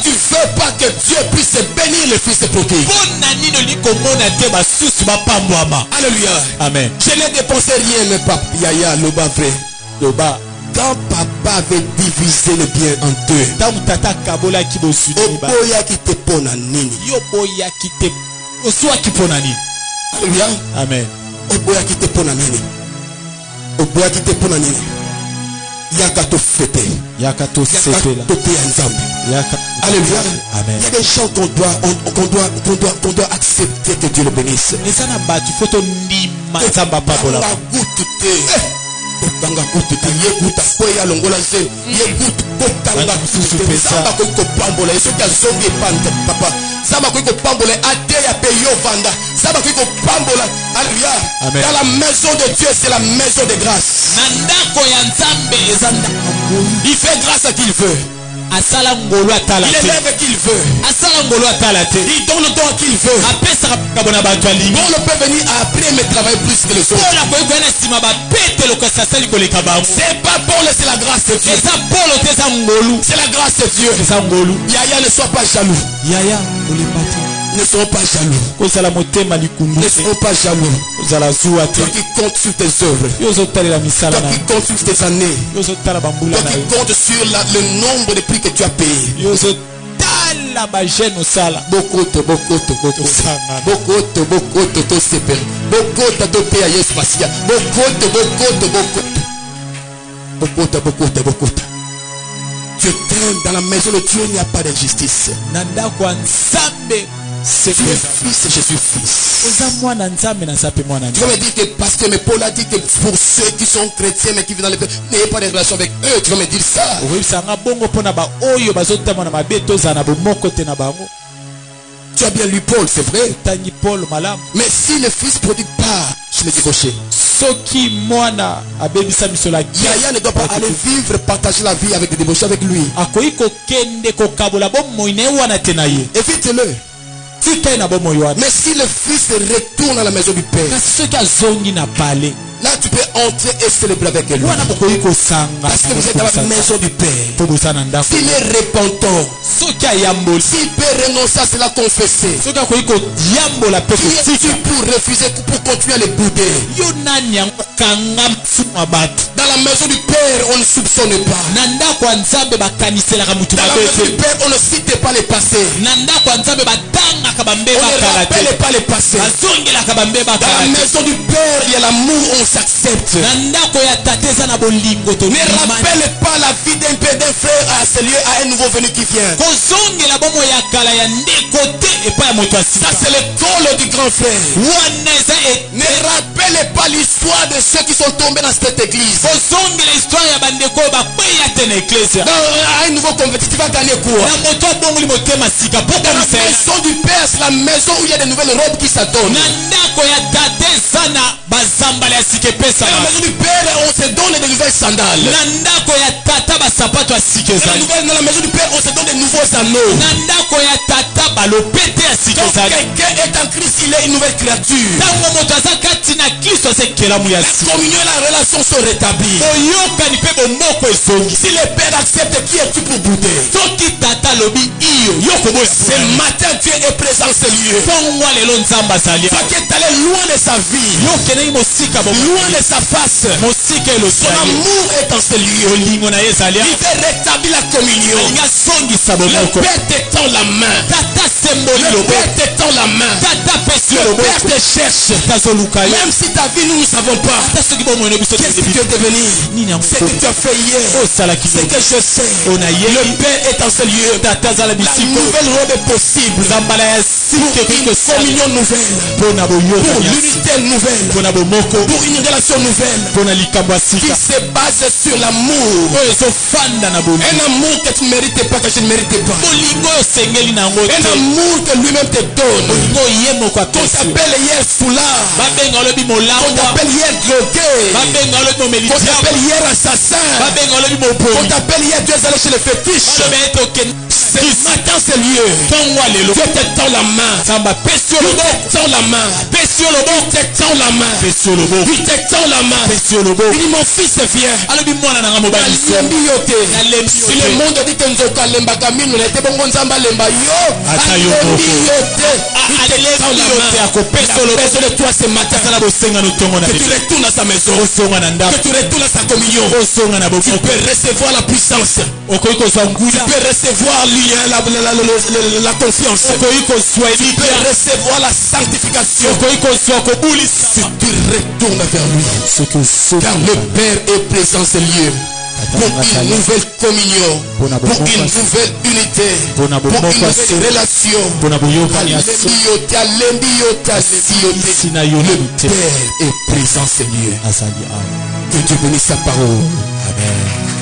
Speaker 2: tu veux pas que Dieu puisse bénir le fils de prodigue? Alléluia.
Speaker 3: Amen.
Speaker 2: Je n'ai dépensé rien, mais papa, Yaya, Loba vrai.
Speaker 3: Loba.
Speaker 2: Quand papa avait divisé le bien en deux, Oboya qui te pona nini. Alléluia.
Speaker 3: Amen.
Speaker 2: Oboya qui te pona nini. Oboya qui te pona nini. Yakato fete.
Speaker 3: Yakato sepela.
Speaker 2: Alléluia.
Speaker 3: Amen.
Speaker 2: Il y a des gens qu'on doit accepter que Dieu le bénisse. Tanga kututa yekuta koya longola nse yekuta kotanga kututa samba ko pambola eso ka zongi panda papa samba ko pambola ate ya peyo vanda samba ko pambola. Alléluia. Dans la maison de Dieu, c'est la maison de grâce. Il fait grâce à qui il veut. Il élève qui il veut. Il donne le don à qui il veut. Bon, on peut venir après mais travailler plus que les autres. C'est pas Paul, c'est la grâce de Dieu. C'est la grâce de Dieu. Yaya, ne sois pas jaloux. Ne sois pas jaloux. Ne sois pas jaloux. Toi qui compte sur tes œuvres. Toi qui compte sur tes années. Toi qui compte sur le nombre de prix que tu as payé. Bokoto to seper. Bokoto to te ayes pasia. Bokoto. Dieu t'aime. Dans la maison de Dieu, il n'y a pas d'injustice. C'est fils, je suis fils. Tu vas me dire que parce que Paul a dit que pour ceux qui sont chrétiens mais qui vivent dans les pays, n'ayez pas de relation avec eux. Tu vas me dire ça. Tu as bien lu Paul, c'est vrai. Mais si le fils prodigue part chez les débauchés, Yaya ne doit pas aller vivre, partager la vie avec les débauchés avec lui. Évite-le. Mais si le fils retourne à la maison du père, là tu peux entrer et célébrer avec lui. Parce que vous êtes dans la maison du père. S'il est repentant, s'il peut renoncer à cela, confesser, qui es-tu pour refuser, pour continuer à les bouder? Dans la maison du père, on ne soupçonne pas. Dans la maison du père, on ne cite pas les passés. On ne rappelle pas les passés. Dans la maison du père, il y a l'amour, on s'accepte. Ne rappelle pas la vie d'un père, d'un frère à ce lieu, à un nouveau venu qui vient. Ça c'est l'école du grand frère. Ne rappelle pas l'histoire de ceux qui sont tombés dans cette église. Dans un nouveau converti, tu vas gagner quoi? Dans la maison du père, c'est la maison où il y a de nouvelles robes qui s'adonnent. Dans la maison du père, on se donne de nouvelles sandales. Dans la maison du père, on se donne de nouveaux anneaux. Donc quelqu'un est en Christ, il est une nouvelle créature. La communion et la relation sont rétablies. Si le père accepte, qui es-tu pour bouder? Ce matin, Dieu est présent dans ce lieu. Toi qui es allé loin de sa vie, loin de sa face, son amour est dans ce lieu. Il veut rétablir la communion. Le père t'étend la main. Le père t'étend la main. Le père te cherche. Même si ta vie, nous ne savons pas. Qu'est-ce que tu es devenu? Ce que tu as fait hier. Ce que je sais. Le père est dans ce lieu. La nouvelle robe est possible. communion nouvelle, pour l'unité nouvelle, pour une relation nouvelle qui se base sur l'amour. Un amour que tu ne méritais pas, que je ne méritais pas. Un amour que lui-même te donne. On t'appelle hier foulard. On t'appelle hier drogué. On t'appelle hier assassin. On t'appelle hier Dieu allé chez les fétiches. Ce matin, c'est lieu. Dieu te tend la main. Il te tend la main. Il te tend la main. Il te tend la main. Il dit mon fils viens. Si le monde dit que nous avons lemba kamino, nous était bon nzamba lemba yo. Il te tend la main. Besoin de toi ce matin. Que tu retournes à sa maison. Que tu retournes à sa communion. Tu peux recevoir la puissance. Tu peux recevoir la confiance. Tu peux recevoir la sanctification. Si tu retournes vers lui. Car le Père est présent ce lieu. Pour une nouvelle communion, pour une nouvelle unité, pour une nouvelle relation. Le Père est présent, Seigneur. Que Dieu bénisse sa parole. Amen.